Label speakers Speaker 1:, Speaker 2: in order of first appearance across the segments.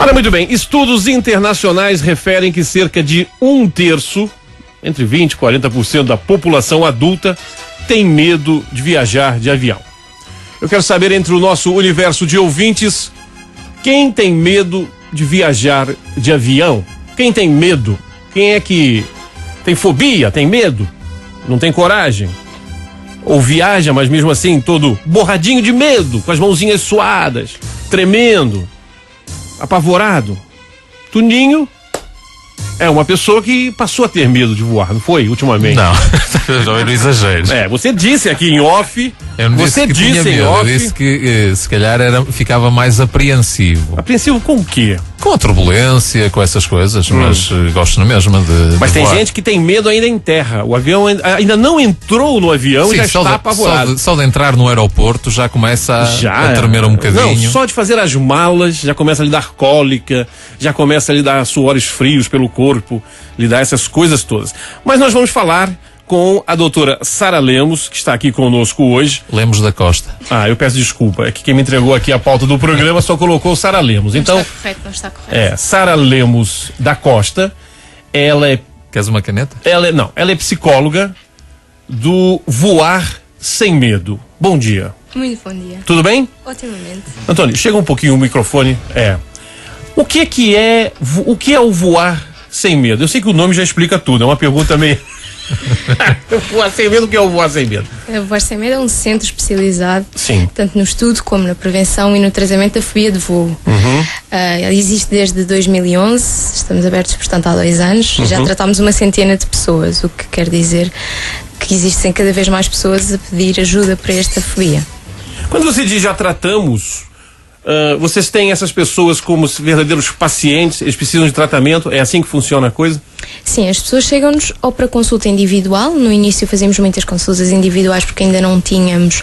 Speaker 1: Olha, muito bem, estudos internacionais referem que cerca de 1/3, entre 20% e 40% da população adulta tem medo de viajar de avião. Eu quero saber, entre o nosso universo de ouvintes, quem tem medo de viajar de avião? Quem tem medo? Quem é que tem fobia, tem medo, não tem coragem? Ou viaja, mas mesmo assim todo borradinho de medo, com as mãozinhas suadas, tremendo, apavorado? Toninho é uma pessoa que passou a ter medo de voar, não foi? Ultimamente.
Speaker 2: Não exagero.
Speaker 1: Você disse aqui em off.
Speaker 2: Você disse em off. Eu disse que se calhar ficava mais apreensivo.
Speaker 1: Apreensivo com o quê?
Speaker 2: Com a turbulência, com essas coisas, mas gosto na mesma de
Speaker 1: Mas tem
Speaker 2: voar.
Speaker 1: gente que tem medo ainda em terra. O avião ainda não entrou no avião. Sim, e já está apavorado.
Speaker 2: Só de entrar no aeroporto já começa a tremer um bocadinho.
Speaker 1: Não, só de fazer as malas já começa a lhe dar cólica, já começa a lhe dar suores frios pelo corpo, lhe dar essas coisas todas. Mas nós vamos falar com a doutora Sara Lemos, que está aqui conosco hoje.
Speaker 2: Lemos da Costa.
Speaker 1: Eu peço desculpa, é que quem me entregou aqui a pauta do programa só colocou Sara Lemos. Então,
Speaker 3: não está correto.
Speaker 1: Sara Lemos da Costa, ela é...
Speaker 2: Queres uma caneta?
Speaker 1: Ela é psicóloga do Voar Sem Medo. Bom dia.
Speaker 3: Muito bom dia.
Speaker 1: Tudo bem?
Speaker 3: Otimamente.
Speaker 1: Antônio, chega um pouquinho o microfone. O que é o Voar Sem Medo? Eu sei que o nome já explica tudo, é uma pergunta meio... Voar Sem Medo, o que é o Voar Sem Medo?
Speaker 3: O Voar Sem Medo é um centro especializado,
Speaker 1: Sim,
Speaker 3: tanto no estudo como na prevenção e no tratamento da fobia de voo. Ele existe desde 2011, estamos abertos, portanto, há 2 anos. Já tratámos 100 de pessoas, o que quer dizer que existem cada vez mais pessoas a pedir ajuda para esta fobia.
Speaker 1: Quando você diz já tratamos, vocês têm essas pessoas como verdadeiros pacientes, eles precisam de tratamento, é assim que funciona a coisa?
Speaker 3: Sim, as pessoas chegam-nos ou para consulta individual. No início fazíamos muitas consultas individuais porque ainda não tínhamos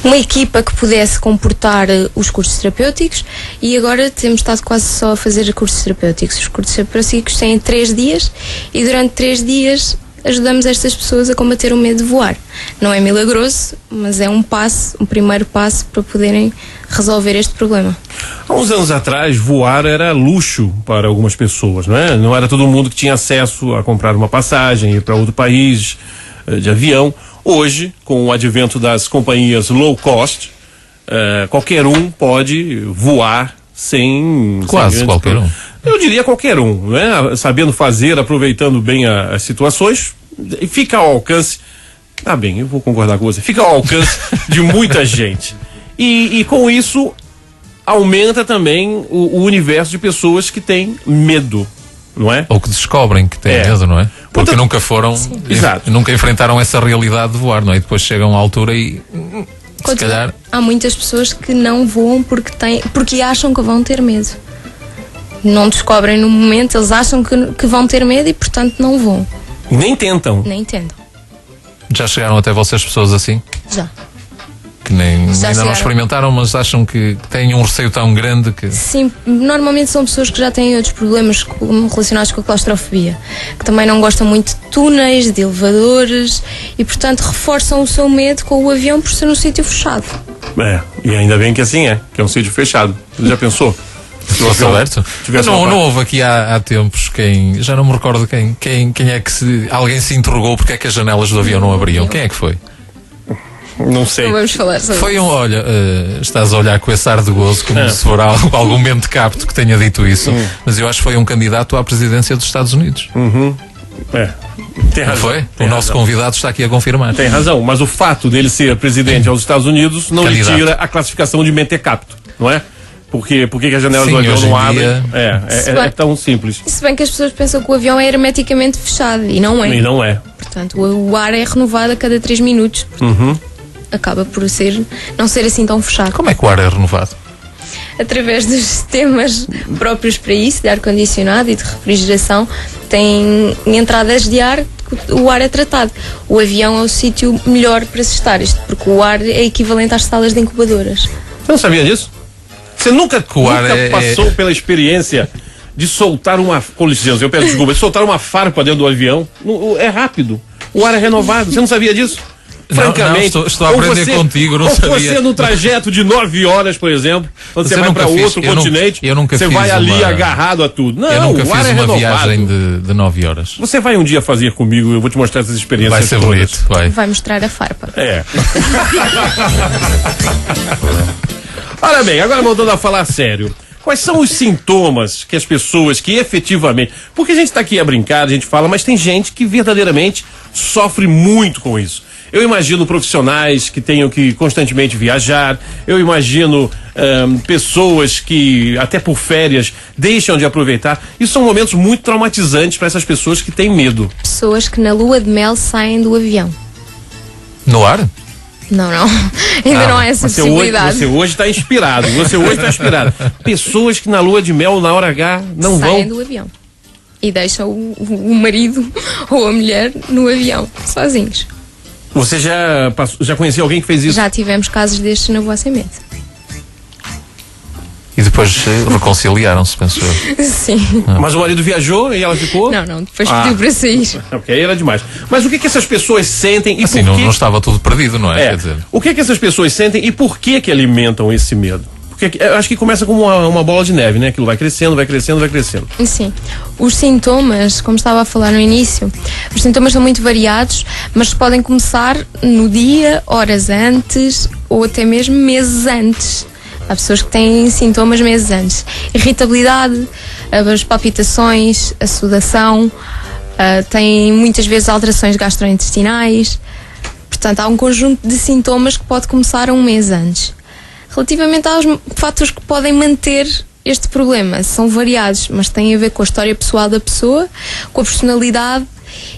Speaker 3: uma equipa que pudesse comportar os cursos terapêuticos, e agora temos estado quase só a fazer cursos terapêuticos. Os cursos terapêuticos têm 3 dias e durante 3 dias ajudamos estas pessoas a combater o medo de voar. Não é milagroso, mas é um primeiro passo para poderem resolver este problema.
Speaker 1: Há uns anos atrás, voar era luxo para algumas pessoas, não é? Não era todo mundo que tinha acesso a comprar uma passagem, ir para outro país de avião. Hoje, com o advento das companhias low cost, qualquer um pode voar sem...
Speaker 2: Quase qualquer um.
Speaker 1: Eu diria qualquer um, né? Sabendo fazer, aproveitando bem as situações, e fica ao alcance... eu vou concordar com você. Fica ao alcance de muita gente. E com isso, aumenta também o universo de pessoas que têm medo, não é?
Speaker 2: Ou que descobrem que têm medo, não é? Porque nunca foram...
Speaker 1: Exato.
Speaker 2: Nunca enfrentaram essa realidade de voar, não é? E depois chegam à altura e... se calhar...
Speaker 3: Há muitas pessoas que não voam porque acham que vão ter medo. Não descobrem no momento, eles acham que vão ter medo e, portanto, não vão.
Speaker 1: E nem tentam.
Speaker 3: Nem tentam.
Speaker 2: Já chegaram até vocês pessoas assim?
Speaker 3: Já.
Speaker 2: Que ainda não experimentaram, mas acham que têm um receio tão grande que...
Speaker 3: Sim, normalmente são pessoas que já têm outros problemas relacionados com a claustrofobia, que também não gostam muito de túneis, de elevadores, e, portanto, reforçam o seu medo com o avião por ser um sítio fechado.
Speaker 1: E ainda bem que assim que é um sítio fechado. Você já pensou?
Speaker 2: Fosse aberto? Não houve aqui há tempos já não me recordo quem é que alguém se interrogou porque é que as janelas do avião não abriam. Quem é que foi?
Speaker 1: Não sei.
Speaker 3: Não vamos falar sobre
Speaker 2: Foi olha, estás a olhar com esse ar de gozo como se for algum mente capto que tenha dito isso, mas eu acho que foi um candidato à presidência dos Estados Unidos.
Speaker 1: Tem razão.
Speaker 2: Não foi? O nosso convidado está aqui a confirmar.
Speaker 1: Tem razão, mas o fato dele ser presidente aos Estados Unidos não lhe tira a classificação de mente capto, não é? Porque as janelas do avião não abrem? É tão simples.
Speaker 3: Se bem que as pessoas pensam que o avião é hermeticamente fechado, e não é.
Speaker 1: E não é.
Speaker 3: Portanto, o ar é renovado a cada 3 minutos. Acaba por não ser assim tão fechado.
Speaker 2: Como é que o ar é renovado?
Speaker 3: Através dos sistemas próprios para isso, de ar-condicionado e de refrigeração, tem entradas de ar, o ar é tratado. O avião é o sítio melhor para se estar, porque o ar é equivalente às salas de incubadoras.
Speaker 1: Você não sabia disso? Você nunca passou pela experiência de soltar com licença, eu peço desculpa, de soltar uma farpa dentro do avião? É rápido, o ar é renovado, você não sabia disso? Francamente,
Speaker 2: não, estou a aprender contigo, não sabia.
Speaker 1: Ou você no trajeto de 9 horas, por exemplo, quando você vai para outro continente, você vai ali agarrado a tudo. Não,
Speaker 2: eu nunca
Speaker 1: o ar
Speaker 2: fiz
Speaker 1: é
Speaker 2: uma
Speaker 1: renovado.
Speaker 2: viagem de 9 horas.
Speaker 1: Você vai um dia fazer comigo, eu vou te mostrar essas experiências.
Speaker 2: Vai ser bonito,
Speaker 3: vai mostrar a farpa.
Speaker 1: É. Olha bem, agora voltando a falar sério. Quais são os sintomas que as pessoas que efetivamente... Porque a gente está aqui a brincar, a gente fala, mas tem gente que verdadeiramente sofre muito com isso. Eu imagino profissionais que tenham que constantemente viajar, eu imagino pessoas que, até por férias, deixam de aproveitar. Isso são momentos muito traumatizantes para essas pessoas que têm medo.
Speaker 3: Pessoas que na lua de mel saem do avião.
Speaker 2: No ar?
Speaker 3: Não. Ainda não há essa possibilidade.
Speaker 1: Você hoje está inspirado. Pessoas que na lua de mel, na hora H, não
Speaker 3: saem do avião. E deixam o marido ou a mulher no avião, sozinhos.
Speaker 1: Você já conhecia alguém que fez isso?
Speaker 3: Já tivemos casos destes na Voar Sem Medo.
Speaker 2: E depois reconciliaram-se, penso eu.
Speaker 3: Sim.
Speaker 1: Mas o marido viajou e ela ficou?
Speaker 3: Não, depois pediu para sair.
Speaker 1: Ok, era demais. Mas o que essas pessoas sentem e
Speaker 2: assim,
Speaker 1: por quê?
Speaker 2: Não estava tudo perdido, não é?
Speaker 1: Quer dizer... O que essas pessoas sentem e por que alimentam esse medo? Porque eu acho que começa como uma bola de neve, né? Aquilo vai crescendo.
Speaker 3: Sim. Os sintomas, como estava a falar no início, os sintomas são muito variados, mas podem começar no dia, horas antes ou até mesmo meses antes. Há pessoas que têm sintomas meses antes. Irritabilidade, as palpitações, a sudação, têm muitas vezes alterações gastrointestinais. Portanto, há um conjunto de sintomas que pode começar um mês antes. Relativamente aos fatores que podem manter este problema, são variados, mas têm a ver com a história pessoal da pessoa, com a personalidade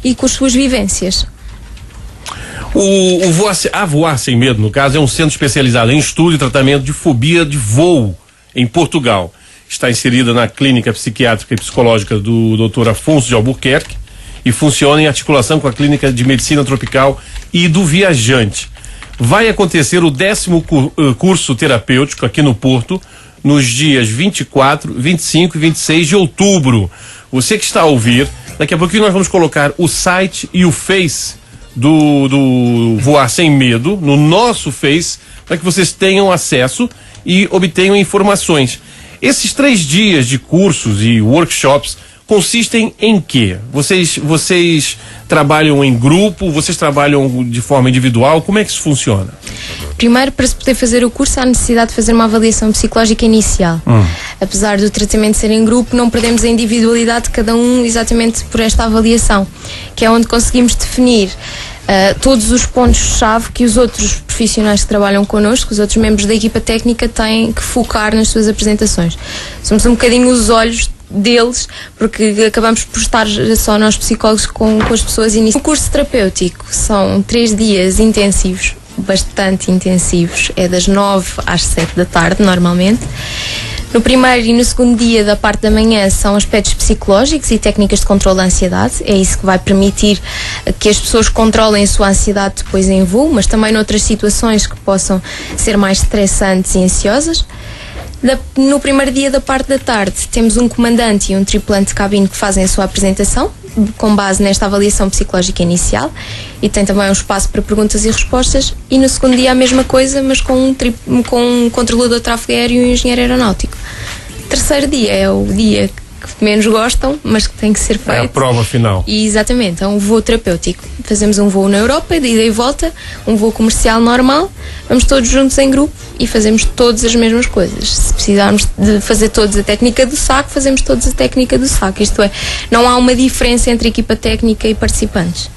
Speaker 3: e com as suas vivências.
Speaker 1: A Voar Sem Medo, no caso, é um centro especializado em estudo e tratamento de fobia de voo em Portugal. Está inserida na clínica psiquiátrica e psicológica do Dr. Afonso de Albuquerque e funciona em articulação com a clínica de medicina tropical e do viajante. Vai acontecer o 10º curso terapêutico aqui no Porto, nos dias 24, 25 e 26 de outubro. Você que está a ouvir, daqui a pouquinho nós vamos colocar o site e o Face do Voar Sem Medo no nosso Face, para que vocês tenham acesso e obtenham informações. Esses 3 dias de cursos e workshops consistem em quê? Vocês trabalham em grupo? Vocês trabalham de forma individual? Como é que isso funciona?
Speaker 3: Primeiro, para se poder fazer o curso, há necessidade de fazer uma avaliação psicológica inicial. Apesar do tratamento ser em grupo, não perdemos a individualidade de cada um exatamente por esta avaliação, que é onde conseguimos definir todos os pontos-chave que os outros profissionais que trabalham connosco, os outros membros da equipa técnica, têm que focar nas suas apresentações. Somos um bocadinho os olhos deles, porque acabamos por estar só nós psicólogos com as pessoas iniciais. O curso terapêutico são 3 dias intensivos, bastante intensivos, é das 9 às 7 da tarde normalmente. No primeiro e no segundo dia da parte da manhã são aspectos psicológicos e técnicas de controle da ansiedade. É isso que vai permitir que as pessoas controlem a sua ansiedade depois em voo, mas também noutras situações que possam ser mais estressantes e ansiosas. No primeiro dia da parte da tarde temos um comandante e um tripulante de cabine que fazem a sua apresentação com base nesta avaliação psicológica inicial, e tem também um espaço para perguntas e respostas. E no segundo dia a mesma coisa, mas com um controlador de tráfego aéreo e um engenheiro aeronáutico. O terceiro dia é o dia que menos gostam, mas que tem que ser feito.
Speaker 1: É a prova final.
Speaker 3: E, exatamente, é um voo terapêutico. Fazemos um voo na Europa, de ida e volta, um voo comercial normal, vamos todos juntos em grupo e fazemos todas as mesmas coisas. Se precisarmos de fazer todos a técnica do saco, fazemos todos a técnica do saco. Isto é, não há uma diferença entre equipa técnica e participantes.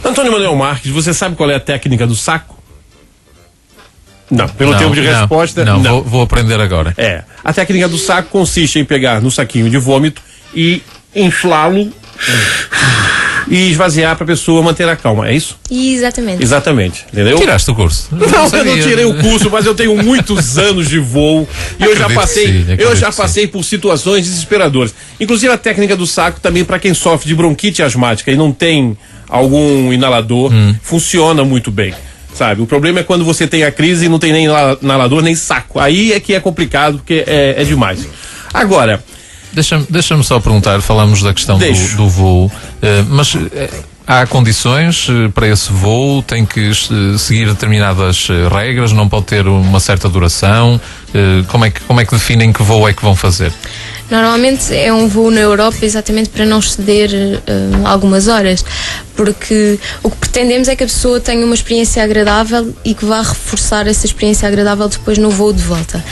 Speaker 1: Antônio Manuel Marques, você sabe qual é a técnica do saco? Não, pelo tempo de resposta, não.
Speaker 2: Vou aprender agora.
Speaker 1: A técnica do saco consiste em pegar no saquinho de vômito e inflá-lo e esvaziar para a pessoa manter a calma, é isso?
Speaker 3: Exatamente,
Speaker 1: entendeu?
Speaker 2: Tiraste o curso?
Speaker 1: Não, eu não tirei o curso, mas eu tenho muitos anos de voo e eu já passei por situações desesperadoras. Inclusive a técnica do saco também para quem sofre de bronquite asmática e não tem algum inalador, funciona muito bem. Sabe, o problema é quando você tem a crise e não tem nem inalador nem saco. Aí é que é complicado, porque é demais. Agora,
Speaker 2: deixa-me só perguntar, falamos da questão do voo, mas Há condições para esse voo? Tem que seguir determinadas regras? Não pode ter uma certa duração? Como é que definem que voo é que vão fazer?
Speaker 3: Normalmente é um voo na Europa exatamente para não exceder algumas horas, porque o que pretendemos é que a pessoa tenha uma experiência agradável e que vá reforçar essa experiência agradável depois no voo de volta.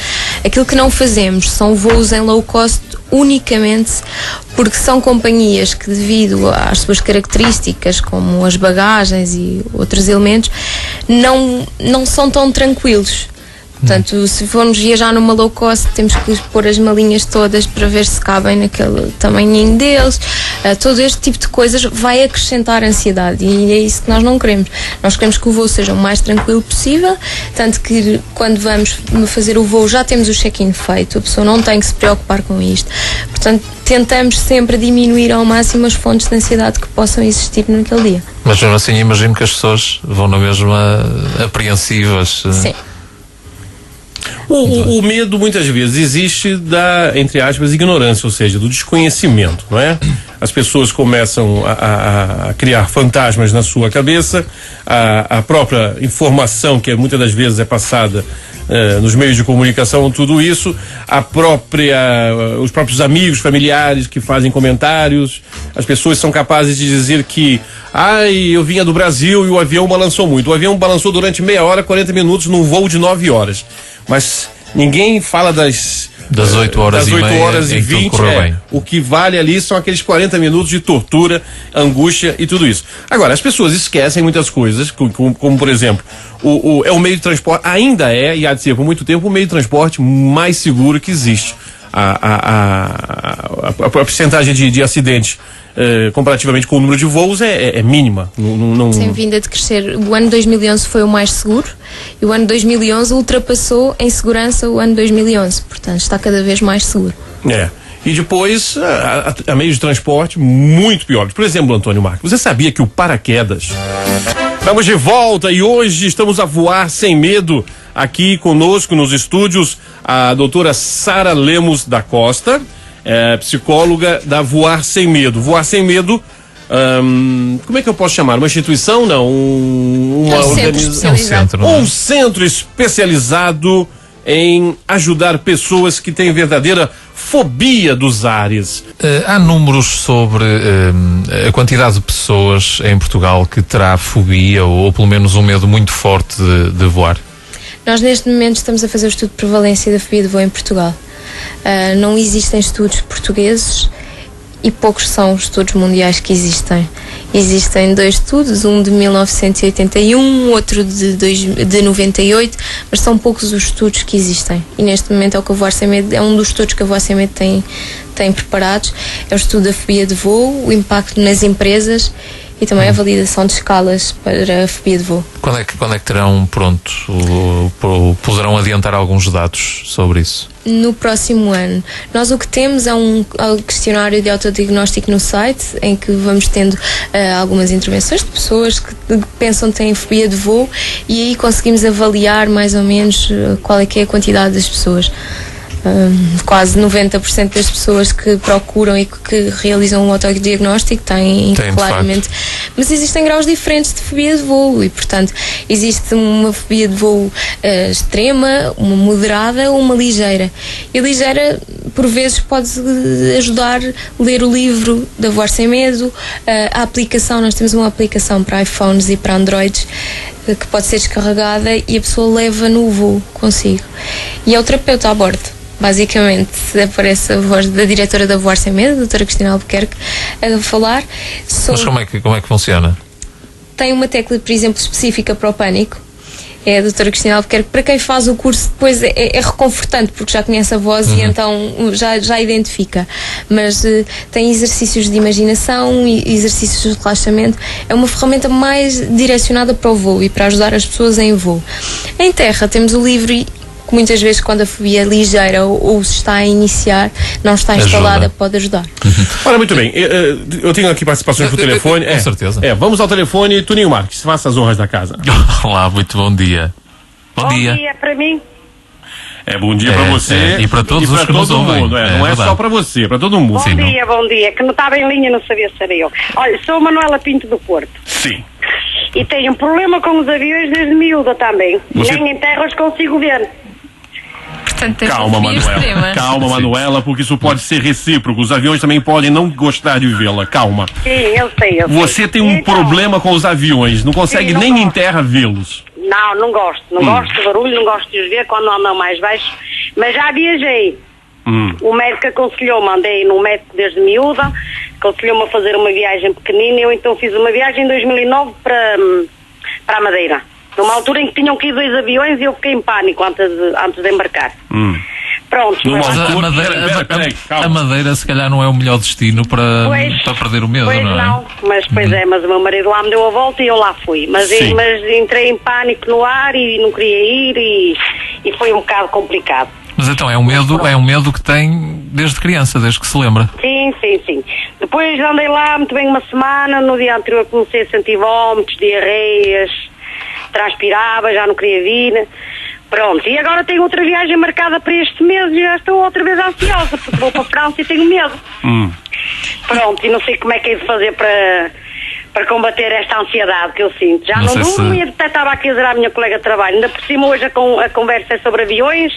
Speaker 3: Aquilo que não fazemos são voos em low cost unicamente porque são companhias que, devido às suas características, como as bagagens e outros elementos, não são tão tranquilos. Portanto, se formos viajar numa low cost, temos que pôr as malinhas todas para ver se cabem naquele tamanhinho deles. Todo este tipo de coisas vai acrescentar ansiedade e é isso que nós não queremos. Nós queremos que o voo seja o mais tranquilo possível, tanto que quando vamos fazer o voo já temos o check-in feito, a pessoa não tem que se preocupar com isto. Portanto, tentamos sempre diminuir ao máximo as fontes de ansiedade que possam existir naquele dia.
Speaker 2: Mas mesmo assim, imagino que as pessoas vão na mesma apreensivas.
Speaker 3: Sim.
Speaker 1: O medo muitas vezes existe da, entre aspas, ignorância, ou seja, do desconhecimento, não é? As pessoas começam a criar fantasmas na sua cabeça, a própria informação que muitas das vezes é passada nos meios de comunicação, tudo isso, os próprios amigos, familiares que fazem comentários, as pessoas são capazes de dizer que eu vinha do Brasil e o avião balançou muito. O avião balançou durante meia hora, 40 minutos num voo de 9 horas. Mas ninguém fala das
Speaker 2: 8 horas
Speaker 1: das
Speaker 2: e
Speaker 1: 8
Speaker 2: meia
Speaker 1: horas e 20. O que vale ali são aqueles 40 minutos de tortura, angústia e tudo isso. Agora, as pessoas esquecem muitas coisas, como por exemplo, é o meio de transporte, ainda e há de ser por muito tempo, o meio de transporte mais seguro que existe. A porcentagem de acidentes comparativamente com o número de voos é mínima.
Speaker 3: Tem vindo a crescer. O ano 2011 foi o mais seguro e o ano 2011 ultrapassou em segurança o ano 2011. Portanto, está cada vez mais seguro.
Speaker 1: E depois, a meios de transporte muito piores. Por exemplo, Antônio Marcos, você sabia que o paraquedas... Estamos de volta e hoje estamos a voar sem medo. Aqui conosco nos estúdios a doutora Sara Lemos da Costa, psicóloga da Voar Sem Medo. Voar Sem Medo, como é que eu posso chamar? Uma instituição? Não, uma organização. Um centro especializado em ajudar pessoas que têm verdadeira fobia dos ares.
Speaker 2: Há números sobre a quantidade de pessoas em Portugal que terá fobia ou pelo menos um medo muito forte de voar?
Speaker 3: Nós neste momento estamos a fazer o estudo de prevalência da fobia de voo em Portugal. Não existem estudos portugueses e poucos são os estudos mundiais que existem. Existem 2 estudos, um de 1981, outro de 98, mas são poucos os estudos que existem. E neste momento é o que a Voar Sem Medo, é um dos estudos que a Voar Sem Medo tem preparados. É o estudo da fobia de voo, o impacto nas empresas e também a validação de escalas para a fobia de voo.
Speaker 2: Quando é que terão poderão adiantar alguns dados sobre isso?
Speaker 3: No próximo ano. Nós o que temos é um questionário de autodiagnóstico no site, em que vamos tendo algumas intervenções de pessoas que pensam que têm fobia de voo e aí conseguimos avaliar mais ou menos qual é que é a quantidade das pessoas. Quase 90% das pessoas que procuram e que realizam um autodiagnóstico têm claramente. Mas existem graus diferentes de fobia de voo e, portanto, existe uma fobia de voo extrema, uma moderada ou uma ligeira. E a ligeira, por vezes, pode ajudar a ler o livro da Voar Sem Medo, a aplicação. Nós temos uma aplicação para iPhones e para Androids que pode ser descarregada e a pessoa leva no voo consigo. E é o terapeuta a bordo. Basicamente, aparece a voz da diretora da Voar Sem Medo, a doutora Cristina Albuquerque, a falar sobre...
Speaker 2: Mas como é que funciona?
Speaker 3: Tem uma tecla, por exemplo, específica para o pânico. É a doutora Cristina Albuquerque. Para quem faz o curso, depois é reconfortante, porque já conhece a voz e então já identifica. Mas tem exercícios de imaginação e exercícios de relaxamento. É uma ferramenta mais direcionada para o voo e para ajudar as pessoas em voo. Em terra, temos o livro que muitas vezes, quando a fobia é ligeira ou se está a iniciar, não está instalada, pode ajudar.
Speaker 1: Ora, muito bem, eu tenho aqui participações por telefone.
Speaker 2: Com certeza.
Speaker 1: Vamos ao telefone. Toninho Marques, faça as honras da casa.
Speaker 2: Olá, muito bom dia. Bom dia
Speaker 4: Bom dia para mim.
Speaker 1: É bom dia para você
Speaker 2: e para todos os que nos
Speaker 1: todo
Speaker 2: ouvem.
Speaker 1: mundo. Não é só para você, para todo mundo.
Speaker 4: Bom dia, que não estava em linha, não sabia se era eu. Olha, sou a Manuela Pinto do Porto.
Speaker 1: Sim.
Speaker 4: E tenho um problema com os aviões desde miúda também. Nem em terra os consigo ver.
Speaker 3: Portanto,
Speaker 1: Calma, Manuela. Calma, Manuela, porque isso pode ser recíproco. Os aviões também podem não gostar de vê-la. Calma.
Speaker 4: Sim, eu sei.
Speaker 1: Você tem um problema com os aviões. Não consegue nem em terra vê-los.
Speaker 4: Não gosto. Não gosto do barulho, não gosto de os ver quando andam mais baixo. Mas já viajei. O médico aconselhou-me, andei no médico desde miúda, aconselhou-me a fazer uma viagem pequenina. Eu então fiz uma viagem em 2009 para a Madeira. Numa altura em que tinham que ir 2 aviões e eu fiquei em pânico antes de embarcar. Pronto.
Speaker 2: Mas a Madeira se calhar não é o melhor destino para perder o medo,
Speaker 4: pois
Speaker 2: não é?
Speaker 4: Mas o meu marido lá me deu a volta e eu lá fui. Mas entrei em pânico no ar e não queria ir e foi um bocado complicado.
Speaker 2: Mas então é um medo que tem desde criança, desde que se lembra.
Speaker 4: Sim. Depois andei lá muito bem uma semana, no dia anterior comecei a sentir vómitos, diarreias, transpirava, já não queria vir. Pronto, e agora tenho outra viagem marcada para este mês e já estou outra vez ansiosa, porque vou para a França e tenho medo. Pronto, e não sei como é que é de fazer para combater esta ansiedade que eu sinto. Já não durmo e até estava aqui a dizer à minha colega de trabalho. Ainda por cima hoje a conversa é sobre aviões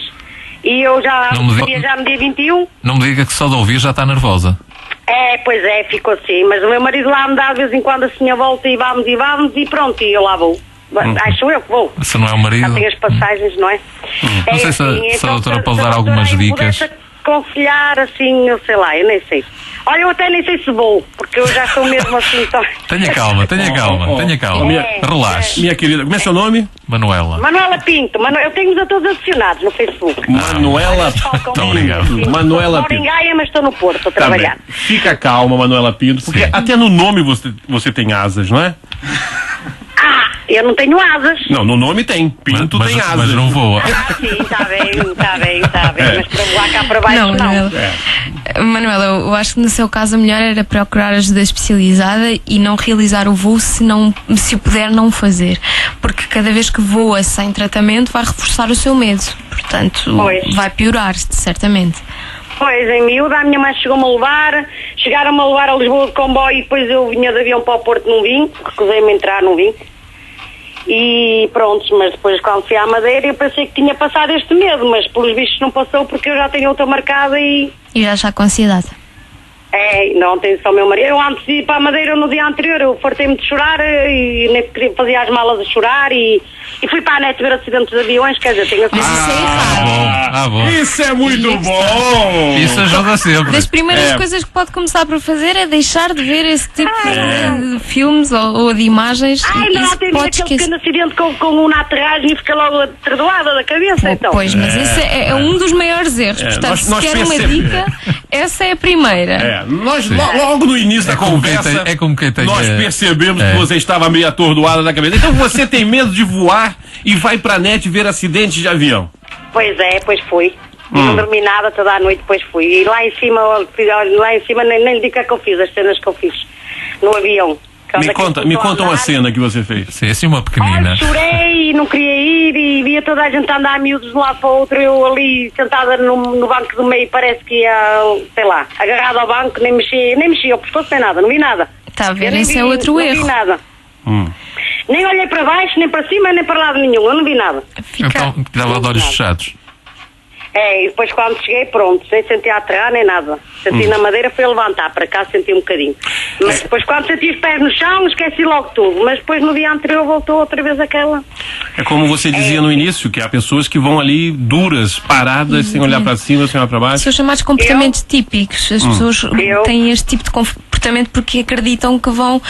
Speaker 4: e eu já viajar no dia 21.
Speaker 2: Não me diga que só de ouvir já está nervosa.
Speaker 4: Pois é, ficou assim, mas o meu marido lá me dá de vez em quando assim a volta e vamos e pronto, e eu lá vou. Acho eu que vou.
Speaker 2: Se não é o marido.
Speaker 4: Já tem as passagens, não é?
Speaker 2: Não sei se a doutora pode dar algumas dicas.
Speaker 4: Se aconselhar assim, eu sei lá, eu nem sei. Olha, eu até nem sei se vou, porque eu já estou mesmo assim.
Speaker 2: Tenha calma. Relaxe.
Speaker 1: Minha querida, como é seu nome?
Speaker 2: Manuela
Speaker 4: Pinto. Eu tenho-os a todos adicionados no Facebook.
Speaker 1: Manuela Pinto. Obrigado. Manuela Pinto.
Speaker 4: Moro em Gaia, mas estou no Porto, estou a trabalhar.
Speaker 1: Fica calma, Manuela Pinto, porque até no nome você tem asas, não é?
Speaker 4: Eu não tenho asas.
Speaker 1: Não, no nome tem. Pinto tem asas.
Speaker 2: Mas não voa.
Speaker 4: Sim, está bem. Mas para voar cá para baixo, não.
Speaker 3: Manuela, eu acho que no seu caso a melhor era procurar ajuda especializada e não realizar o voo se o puder não fazer. Porque cada vez que voa sem tratamento vai reforçar o seu medo. Portanto, vai piorar, certamente.
Speaker 4: Pois, em miúda, a minha mãe chegaram-me a levar a Lisboa de comboio e depois eu vinha de avião para o Porto, não vim, recusei-me a entrar, não vim. E pronto, mas depois quando fui à Madeira eu pensei que tinha passado este medo, mas pelos vistos não passou porque eu já tenho outra marcada e
Speaker 3: já está com ansiedade.
Speaker 4: Não tenho só o meu marido. Eu antes de ir para a Madeira no dia anterior eu fartei-me de chorar e nem fazia as malas a chorar e fui para a net ver acidentes de aviões, quer dizer, tenho
Speaker 2: bom.
Speaker 1: Isso é muito bom!
Speaker 2: Isso ajuda sempre.
Speaker 3: Das primeiras coisas que pode começar por fazer é deixar de ver esse tipo de filmes ou de imagens.
Speaker 4: Não, tem aquele pequeno acidente com na aterragem e fica logo atordoada da cabeça, então.
Speaker 3: Pois, mas esse é um dos maiores erros. Portanto, se quer uma dica, essa é a primeira.
Speaker 1: Nós, logo no início da conversa, nós percebemos que você estava meio atordoada da cabeça. Então você tem medo de voar e vai pra net ver acidentes de avião?
Speaker 4: Pois fui. Não dormi nada toda a noite, depois fui. E lá em cima nem lhe digo o que eu fiz, as cenas que eu fiz no avião.
Speaker 1: Me conta uma cena que você fez.
Speaker 2: Sim, assim uma pequenina.
Speaker 4: Chorei e não queria ir e via toda a gente andar miúdos de um lado para o outro. Eu ali sentada no banco do meio, parece que ia, sei lá, agarrada ao banco, nem mexia ao pescoço, nem nada, não vi nada.
Speaker 3: Está a ver, esse é outro erro.
Speaker 4: Não vi nada. Nem olhei para baixo, nem para cima, nem para lado nenhum, eu não vi nada.
Speaker 2: Então, dava de olhos fechados.
Speaker 4: E depois quando cheguei, pronto, sem sentir a aterrar nem nada. Senti na Madeira, foi a levantar, para cá senti um bocadinho. Mas depois quando senti os pés no chão, esqueci logo tudo. Mas depois no dia anterior voltou outra vez aquela...
Speaker 1: É como você dizia no início, que há pessoas que vão ali duras, paradas, sem olhar para cima, sem olhar para baixo.
Speaker 3: São chamados comportamentos típicos. As pessoas têm este tipo de comportamento porque acreditam que vão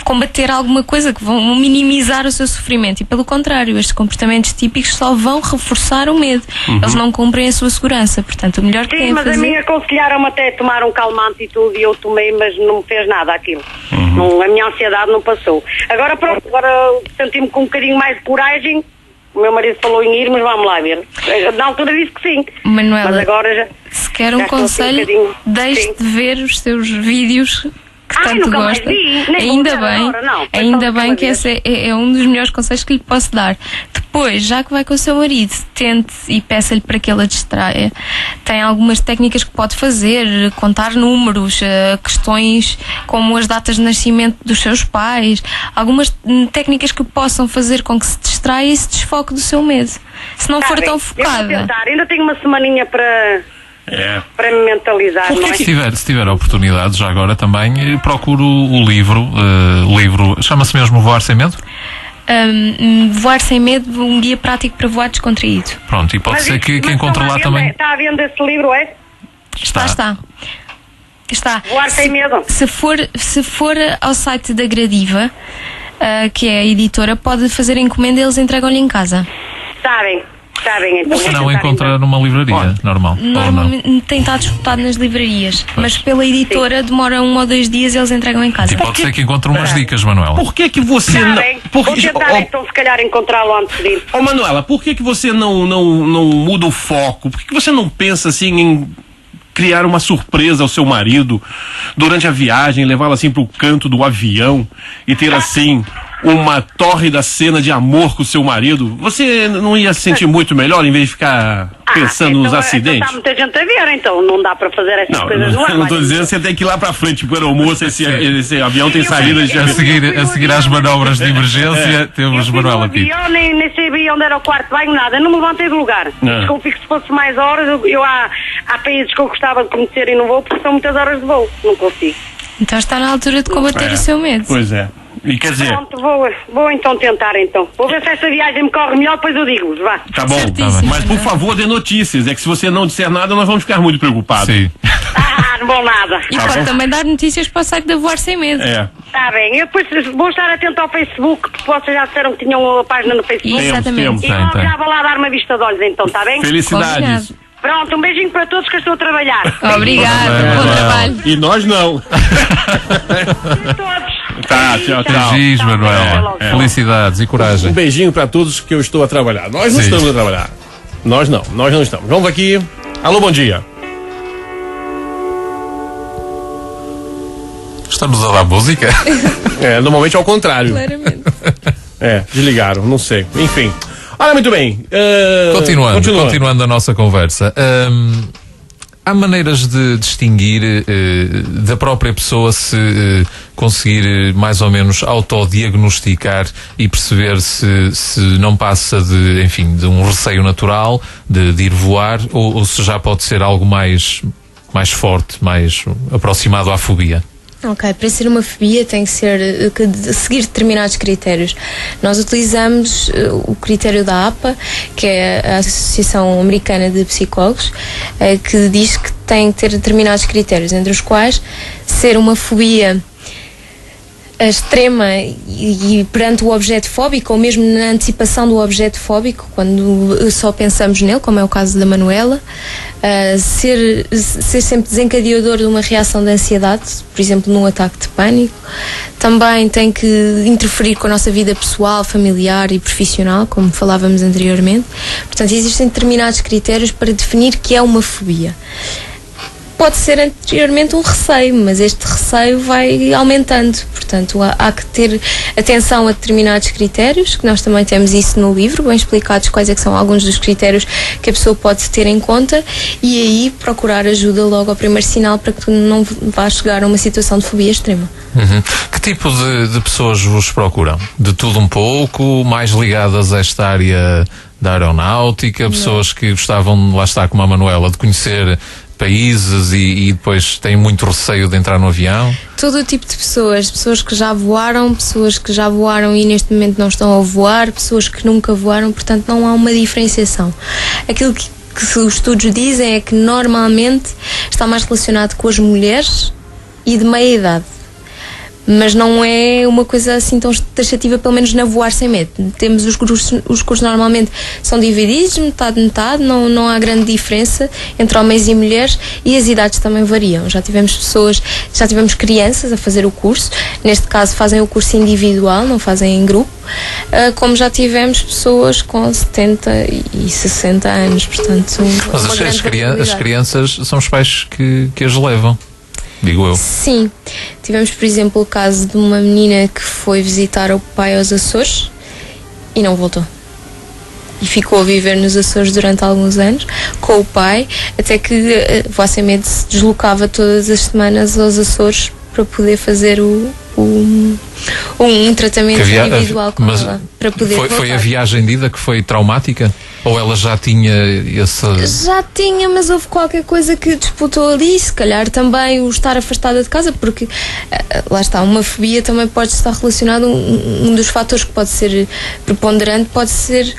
Speaker 3: combater alguma coisa, que vão minimizar o seu sofrimento. E pelo contrário, estes comportamentos típicos só vão reforçar o medo. Eles não cumprem a sua segurança. Portanto, o melhor que têm a fazer...
Speaker 4: Sim, mas a mim aconselharam-me até tomar um calmante e tudo, e eu tomei, mas não me fez nada aquilo. Não, a minha ansiedade não passou. Agora pronto, senti-me com um bocadinho mais de coragem. O meu marido falou em ir, mas vamos lá ver. Na altura disse que sim.
Speaker 3: Manuela,
Speaker 4: mas agora já...
Speaker 3: Se quer um conselho, deixe de ver os seus vídeos que tanto
Speaker 4: nunca mais
Speaker 3: gosta.
Speaker 4: vi. Nem
Speaker 3: Ainda
Speaker 4: vou ver
Speaker 3: bem,
Speaker 4: agora, não. Foi
Speaker 3: ainda
Speaker 4: só
Speaker 3: bem
Speaker 4: uma
Speaker 3: que
Speaker 4: vez.
Speaker 3: esse é um dos melhores conselhos que lhe posso dar. Depois, já que vai com o seu marido, tente e peça-lhe para que ele a distraia. Tem algumas técnicas que pode fazer, contar números, questões como as datas de nascimento dos seus pais, algumas técnicas que possam fazer com que se distraia e se desfoque do seu medo. Se não for
Speaker 4: bem,
Speaker 3: tão
Speaker 4: eu vou
Speaker 3: focada.
Speaker 4: tentar. Ainda tenho uma semaninha para me mentalizar, não é?
Speaker 2: Se tiver a oportunidade, já agora também, procuro o livro, chama-se mesmo Voar Sem Medo?
Speaker 3: Voar Sem Medo, um guia prático para voar descontraído.
Speaker 2: Pronto, e pode ser que encontre lá também.
Speaker 4: Está à venda esse livro, é?
Speaker 3: Está.
Speaker 4: Voar Sem Medo.
Speaker 3: Se for ao site da Gradiva, que é a editora, pode fazer a encomenda e eles entregam-lhe em casa.
Speaker 4: Está bem, então.
Speaker 2: Se
Speaker 4: vou
Speaker 2: não
Speaker 4: tentar,
Speaker 2: encontra
Speaker 4: então.
Speaker 2: numa livraria normal. Ou não.
Speaker 3: Normalmente tem estado esgotado nas livrarias, mas pela editora demora 1 ou 2 dias e eles entregam em casa.
Speaker 2: E pode ser que encontre umas dicas, Manuela.
Speaker 1: Por que você
Speaker 4: Está
Speaker 1: não...
Speaker 4: bem. Vou tentar então, se calhar, encontrá-lo antes de ir.
Speaker 1: Ô Manuela, por que você não muda o foco? Por que você não pensa assim em criar uma surpresa ao seu marido durante a viagem, levá-lo assim pro canto do avião e ter assim uma tórrida cena de amor com o seu marido? Você não ia se sentir muito melhor em vez de ficar pensando nos acidentes?
Speaker 4: Então está muita gente a ver, então não dá para fazer essas coisas no ar.
Speaker 1: Não estou dizendo que você tem que ir lá pra frente pro aeromoço, esse avião tem saída de...
Speaker 2: A seguir às manobras de emergência, temos Manuela Pinto.
Speaker 4: Nem sabia onde era o quarto de banho, nada. Não me levantei do lugar. Desculpe que se fosse mais horas, há países que eu gostava de conhecer e não vou, porque são muitas horas de voo. Não consigo.
Speaker 3: Então está na altura de combater o seu medo.
Speaker 1: Pois é. E quer dizer...
Speaker 4: Pronto, vou então tentar então. Vou ver se essa viagem me corre melhor, depois eu digo-vos, vá.
Speaker 1: Tá bom,
Speaker 3: Certíssimo.
Speaker 1: mas por favor dê notícias. É que se você não disser nada, nós vamos ficar muito preocupados.
Speaker 2: Sim.
Speaker 4: Não vou nada.
Speaker 3: E pode também dar notícias para o site da Voar Sem Medo.
Speaker 1: É.
Speaker 4: Está bem, eu depois vou estar atento ao Facebook, porque vocês já disseram que tinham uma página no Facebook.
Speaker 3: Exatamente.
Speaker 1: Temos.
Speaker 4: E logo
Speaker 2: Tem.
Speaker 4: já vou lá dar uma vista de olhos então, está bem?
Speaker 1: Felicidades.
Speaker 3: Combinado.
Speaker 4: Pronto, um beijinho para todos que eu estou a trabalhar.
Speaker 3: Obrigada,
Speaker 2: Bem,
Speaker 3: bom
Speaker 2: Manuela.
Speaker 3: trabalho.
Speaker 1: E nós não.
Speaker 4: Todos.
Speaker 1: Tá, tchau.
Speaker 2: Beijinhos,
Speaker 4: Tchau,
Speaker 2: Manuela.
Speaker 4: até logo.
Speaker 2: Felicidades e coragem.
Speaker 1: Um beijinho pra todos que eu estou a trabalhar. Nós não
Speaker 2: Sim.
Speaker 1: estamos a trabalhar. Nós não estamos. Vamos aqui. Alô, bom dia.
Speaker 2: Estamos a dar música?
Speaker 1: Normalmente é ao contrário.
Speaker 3: Claramente.
Speaker 1: Desligaram, não sei. Enfim. Olha, muito bem.
Speaker 2: Continuando a nossa conversa. Há maneiras de distinguir da própria pessoa se conseguir mais ou menos autodiagnosticar e perceber se não passa de um receio natural de ir voar ou se já pode ser algo mais forte, mais aproximado à fobia.
Speaker 3: Ok, para ser uma fobia tem que seguir determinados critérios. Nós utilizamos o critério da APA, que é a Associação Americana de Psicólogos, que diz que tem que ter determinados critérios, entre os quais ser uma fobia extrema e perante o objeto fóbico, ou mesmo na antecipação do objeto fóbico, quando só pensamos nele, como é o caso da Manuela, ser sempre desencadeador de uma reação de ansiedade, por exemplo, num ataque de pânico. Também tem que interferir com a nossa vida pessoal, familiar e profissional, como falávamos anteriormente. Portanto, existem determinados critérios para definir que é uma fobia. Pode ser anteriormente um receio, mas este receio vai aumentando. Portanto, há que ter atenção a determinados critérios, que nós também temos isso no livro, bem explicados quais é que são alguns dos critérios que a pessoa pode ter em conta, e aí procurar ajuda logo ao primeiro sinal para que tu não vá chegar a uma situação de fobia extrema.
Speaker 2: Uhum. Que tipo de pessoas vos procuram? De tudo um pouco, mais ligadas a esta área da aeronáutica, pessoas que gostavam, lá está, como a Manuela, de conhecer países e depois têm muito receio de entrar no avião?
Speaker 3: Todo o tipo de pessoas que já voaram, pessoas que já voaram e neste momento não estão a voar, pessoas que nunca voaram, portanto não há uma diferenciação. Aquilo que os estudos dizem é que normalmente está mais relacionado com as mulheres e de meia idade. Mas não é uma coisa assim tão taxativa, pelo menos na Voar Sem Medo. Temos os cursos normalmente são divididos, metade, não há grande diferença entre homens e mulheres, e as idades também variam. Já tivemos crianças a fazer o curso, neste caso fazem o curso individual, não fazem em grupo, como já tivemos pessoas com 70 e 60 anos, portanto...
Speaker 2: Mas as crianças são os pais que as levam. digo eu.
Speaker 3: Sim. Tivemos, por exemplo, o caso de uma menina que foi visitar o pai aos Açores e não voltou. E ficou a viver nos Açores durante alguns anos com o pai, até que Vossa Mente se deslocava todas as semanas aos Açores para poder fazer um tratamento individual com ela. Para poder
Speaker 2: foi a viagem de ida que foi traumática? Ou ela já tinha essa...
Speaker 3: Já tinha, mas houve qualquer coisa que disputou ali, se calhar também o estar afastada de casa, porque lá está, uma fobia também pode estar relacionado, um dos fatores que pode ser preponderante pode ser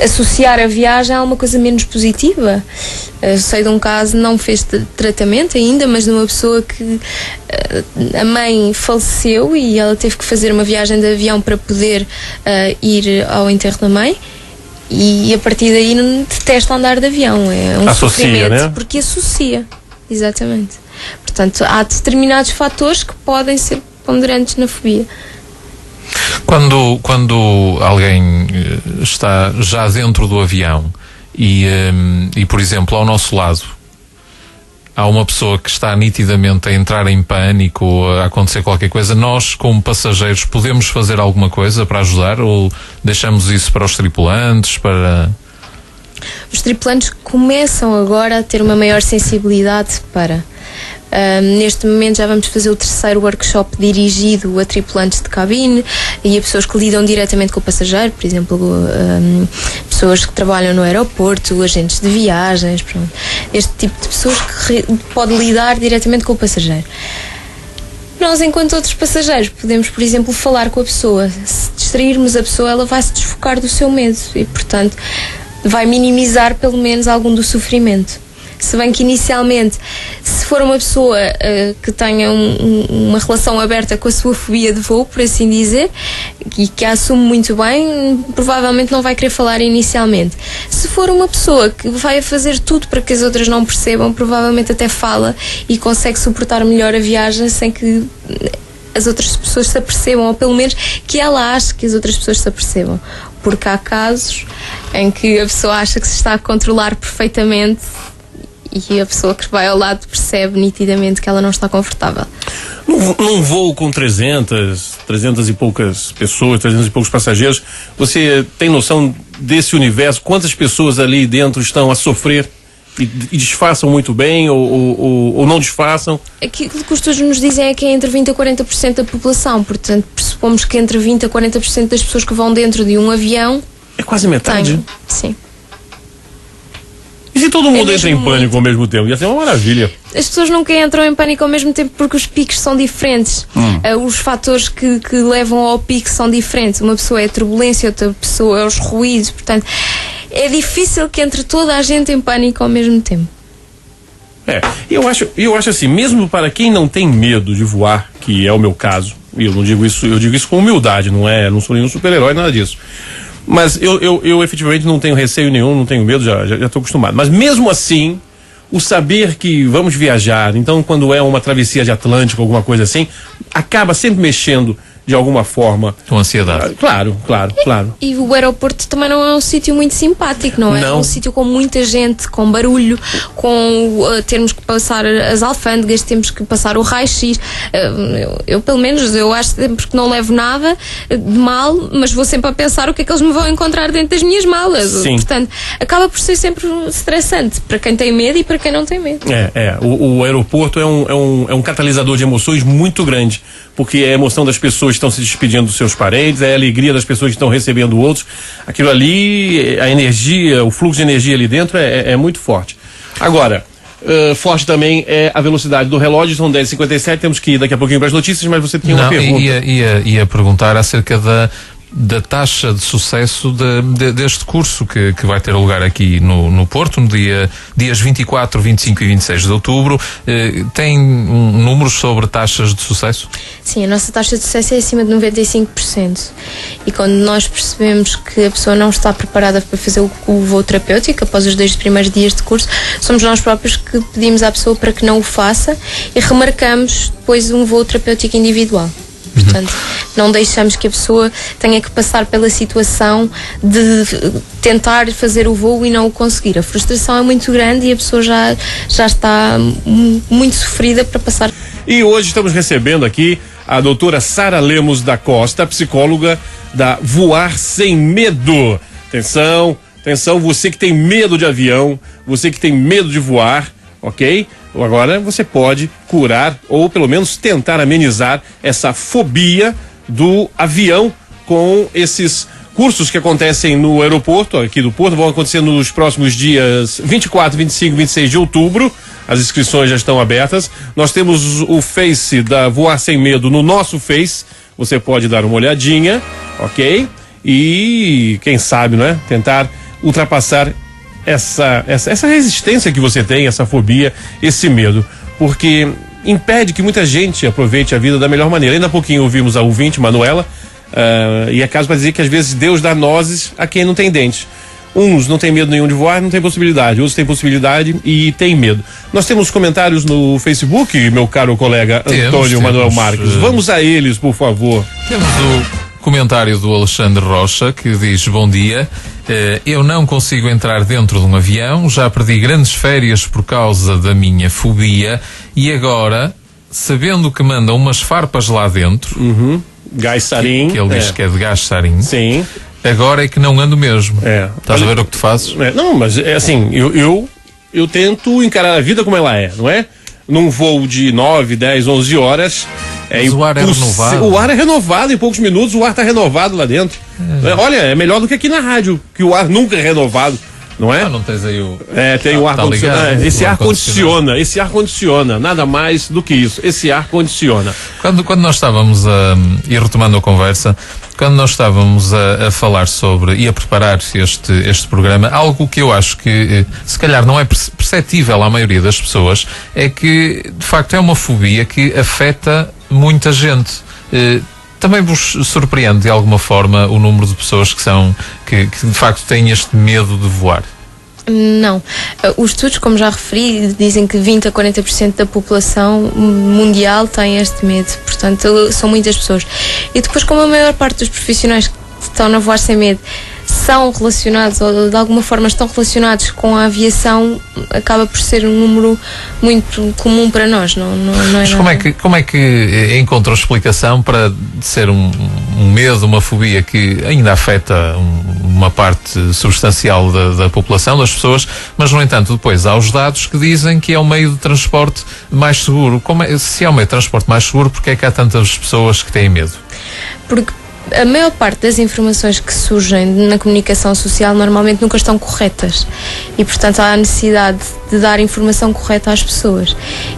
Speaker 3: associar a viagem a uma coisa menos positiva. Sei de um caso, não fez tratamento ainda, mas de uma pessoa que a mãe faleceu e ela teve que fazer uma viagem de avião para poder ir ao enterro da mãe. E a partir daí não detesta andar de avião. É um sofrimento, né? Porque associa. Exatamente. Portanto, há determinados fatores que podem ser ponderantes na fobia.
Speaker 2: Quando alguém está já dentro do avião e, por exemplo, ao nosso lado há uma pessoa que está nitidamente a entrar em pânico ou a acontecer qualquer coisa, nós, como passageiros, podemos fazer alguma coisa para ajudar ou deixamos isso para os tripulantes?
Speaker 3: Os tripulantes começam agora a ter uma maior sensibilidade para... neste momento já vamos fazer o 3º workshop dirigido a tripulantes de cabine e a pessoas que lidam diretamente com o passageiro, por exemplo, pessoas que trabalham no aeroporto, agentes de viagens, pronto. Este tipo de pessoas que pode lidar diretamente com o passageiro. Nós, enquanto outros passageiros, podemos, por exemplo, falar com a pessoa. Se distrairmos a pessoa, ela vai se desfocar do seu medo e, portanto, vai minimizar pelo menos algum do sofrimento. Se bem que inicialmente, se for uma pessoa que tenha uma relação aberta com a sua fobia de voo, por assim dizer, e que a assume muito bem, provavelmente não vai querer falar inicialmente. Se for uma pessoa que vai fazer tudo para que as outras não percebam, provavelmente até fala e consegue suportar melhor a viagem sem que as outras pessoas se apercebam, ou pelo menos que ela ache que as outras pessoas se apercebam. Porque há casos em que a pessoa acha que se está a controlar perfeitamente e a pessoa que vai ao lado percebe nitidamente que ela não está confortável.
Speaker 1: Num voo com 300 e poucas pessoas, 300 e poucos passageiros, você tem noção desse universo? Quantas pessoas ali dentro estão a sofrer e disfarçam muito bem ou não disfarçam? Aquilo
Speaker 3: que os estudos nos dizem é que é entre 20% a 40% da população. Portanto, pressupomos que entre 20% a 40% das pessoas que vão dentro de um avião...
Speaker 1: É quase metade?
Speaker 3: Sim.
Speaker 1: E se todo mundo entra em pânico ao mesmo tempo? Ia ser uma maravilha.
Speaker 3: As pessoas nunca entram em pânico ao mesmo tempo porque os picos são diferentes. Os fatores que levam ao pico são diferentes. Uma pessoa é a turbulência, outra pessoa é os ruídos. Portanto, é difícil que entre toda a gente em pânico ao mesmo tempo.
Speaker 1: Eu acho assim, mesmo para quem não tem medo de voar, que é o meu caso, e eu digo isso com humildade, não sou nenhum super-herói, nada disso. Mas eu efetivamente não tenho receio nenhum, não tenho medo, já estou acostumado. Mas mesmo assim, o saber que vamos viajar, então quando é uma travessia de Atlântico, alguma coisa assim, acaba sempre mexendo de alguma forma.
Speaker 2: Com ansiedade.
Speaker 1: Claro.
Speaker 3: E o aeroporto também não é um sítio muito simpático, não é? É um sítio com muita gente, com barulho, com termos que passar as alfândegas, temos que passar o raio-x. Eu pelo menos, eu acho sempre que não levo nada de mal, mas vou sempre a pensar o que é que eles me vão encontrar dentro das minhas malas.
Speaker 1: Sim.
Speaker 3: Portanto, acaba por ser sempre estressante para quem tem medo e para quem não tem medo.
Speaker 1: O aeroporto é um catalisador de emoções muito grande, porque é a emoção das pessoas que estão se despedindo dos seus parentes, é a alegria das pessoas que estão recebendo outros. Aquilo ali, a energia, o fluxo de energia ali dentro é muito forte. Agora, forte também é a velocidade do relógio, são 10h57, temos que ir daqui a pouquinho para as notícias, mas você tinha uma pergunta.
Speaker 2: Ia perguntar acerca da taxa de sucesso deste curso que vai ter lugar aqui no Porto, no dias 24, 25 e 26 de outubro. Tem números sobre taxas de sucesso?
Speaker 3: Sim, a nossa taxa de sucesso é acima de 95%. E quando nós percebemos que a pessoa não está preparada para fazer o voo terapêutico após os 2 primeiros dias de curso, somos nós próprios que pedimos à pessoa para que não o faça e remarcamos depois um voo terapêutico individual. Portanto, não deixamos que a pessoa tenha que passar pela situação de tentar fazer o voo e não o conseguir. A frustração é muito grande e a pessoa já está muito sofrida para passar.
Speaker 1: E hoje estamos recebendo aqui a doutora Sara Lemos da Costa, psicóloga da Voar Sem Medo. Atenção, você que tem medo de avião, você que tem medo de voar, ok? Agora você pode curar ou pelo menos tentar amenizar essa fobia do avião com esses cursos que acontecem no aeroporto aqui do Porto. Vão acontecer nos próximos dias 24, 25, 26 de outubro. As inscrições já estão abertas. Nós temos o Face da Voar Sem Medo no nosso Face. Você pode dar uma olhadinha, ok? E quem sabe, né? Tentar ultrapassar essa resistência que você tem, essa fobia, esse medo. Porque impede que muita gente aproveite a vida da melhor maneira. Ainda há pouquinho ouvimos a ouvinte, Manuela, e é caso para dizer que às vezes Deus dá nozes a quem não tem dente. Uns não tem medo nenhum de voar, não tem possibilidade. Outros têm possibilidade e tem medo. Nós temos comentários no Facebook, meu caro colega Antônio Manuel Marques. Vamos a eles, por favor.
Speaker 2: Temos o comentário do Alexandre Rocha, que diz: bom dia, eu não consigo entrar dentro de um avião, já perdi grandes férias por causa da minha fobia e agora, sabendo que mandam umas farpas lá dentro,
Speaker 1: gás sarin,
Speaker 2: que ele diz que é de gás sarin.
Speaker 1: Sim.
Speaker 2: Agora é que não ando mesmo. Estás a ver o que tu fazes?
Speaker 1: Não, mas é assim, eu tento encarar a vida como ela é, não é? Num voo de 9, 10, 11 horas.
Speaker 2: Mas o ar é renovado.
Speaker 1: O ar é renovado, em poucos minutos o ar está renovado lá dentro. Olha, é melhor do que aqui na rádio, que o ar nunca é renovado, não é?
Speaker 2: Não tens aí o...
Speaker 1: tem o ar condicionado. Esse ar condiciona, nada mais do que isso. Esse ar condiciona.
Speaker 2: Quando nós estávamos e retomando a conversa, quando nós estávamos a falar sobre e a preparar este programa, algo que eu acho que se calhar não é perceptível à maioria das pessoas é que de facto é uma fobia que afeta muita gente. Também vos surpreende de alguma forma o número de pessoas que de facto têm este medo de voar?
Speaker 3: Não. Os estudos, como já referi, dizem que 20 a 40% da população mundial tem este medo. Portanto, são muitas pessoas. E depois, como a maior parte dos profissionais que estão na Voar Sem Medo são relacionados, ou de alguma forma estão relacionados com a aviação, acaba por ser um número muito comum para nós. Não é.
Speaker 2: Mas como é que encontrou explicação para ser um medo, uma fobia que ainda afeta uma parte substancial da população, das pessoas, mas no entanto depois há os dados que dizem que é o meio de transporte mais seguro. Se é o meio de transporte mais seguro, porque é que há tantas pessoas que têm medo?
Speaker 3: Porque a maior parte das informações que surgem na comunicação social normalmente nunca estão corretas e, portanto, há a necessidade de dar informação correta às pessoas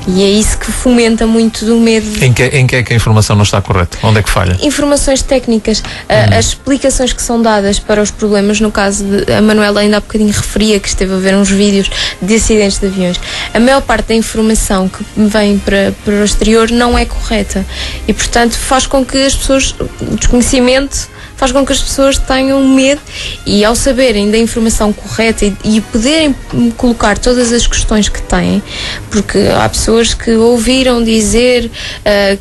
Speaker 3: e é isso que fomenta muito do medo.
Speaker 2: Em que é que a informação não está correta? Onde é que falha?
Speaker 3: Informações técnicas, as explicações que são dadas para os problemas, no caso de a Manuela ainda há bocadinho referia que esteve a ver uns vídeos de acidentes de aviões. A maior parte da informação que vem para o exterior não é correta e, portanto, faz com que as pessoas, o desconhecimento faz com que as pessoas tenham medo e, ao saberem da informação correta e poderem colocar todas as questões que têm, porque há pessoas que ouviram dizer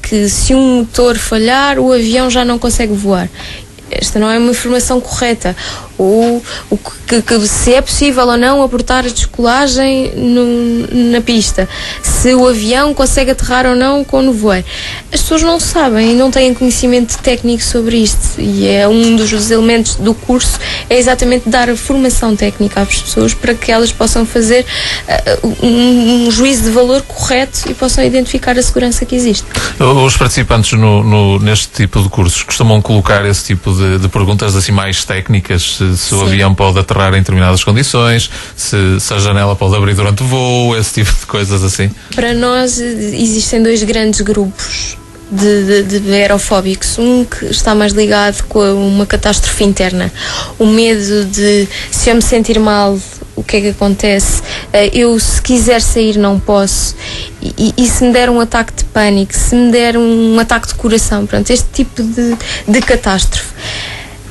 Speaker 3: que se um motor falhar o avião já não consegue voar. Esta não é uma informação correta. Ou que se é possível ou não abortar a descolagem na pista, se o avião consegue aterrar ou não com o nevoeiro. As pessoas não sabem e não têm conhecimento técnico sobre isto e é um dos elementos do curso, é exatamente dar a formação técnica às pessoas para que elas possam fazer um juízo de valor correto e possam identificar a segurança que existe.
Speaker 2: Os participantes neste tipo de cursos costumam colocar esse tipo de perguntas assim mais técnicas, se o avião pode aterrar em determinadas condições, se a janela pode abrir durante o voo, esse tipo de coisas assim.
Speaker 3: Para nós existem dois grandes grupos de aerofóbicos. Um que está mais ligado com uma catástrofe interna, o medo de, se eu me sentir mal, o que é que acontece? Eu, se quiser sair, não posso. E se me der um ataque de pânico, se me der um ataque de coração, pronto, este tipo de catástrofe.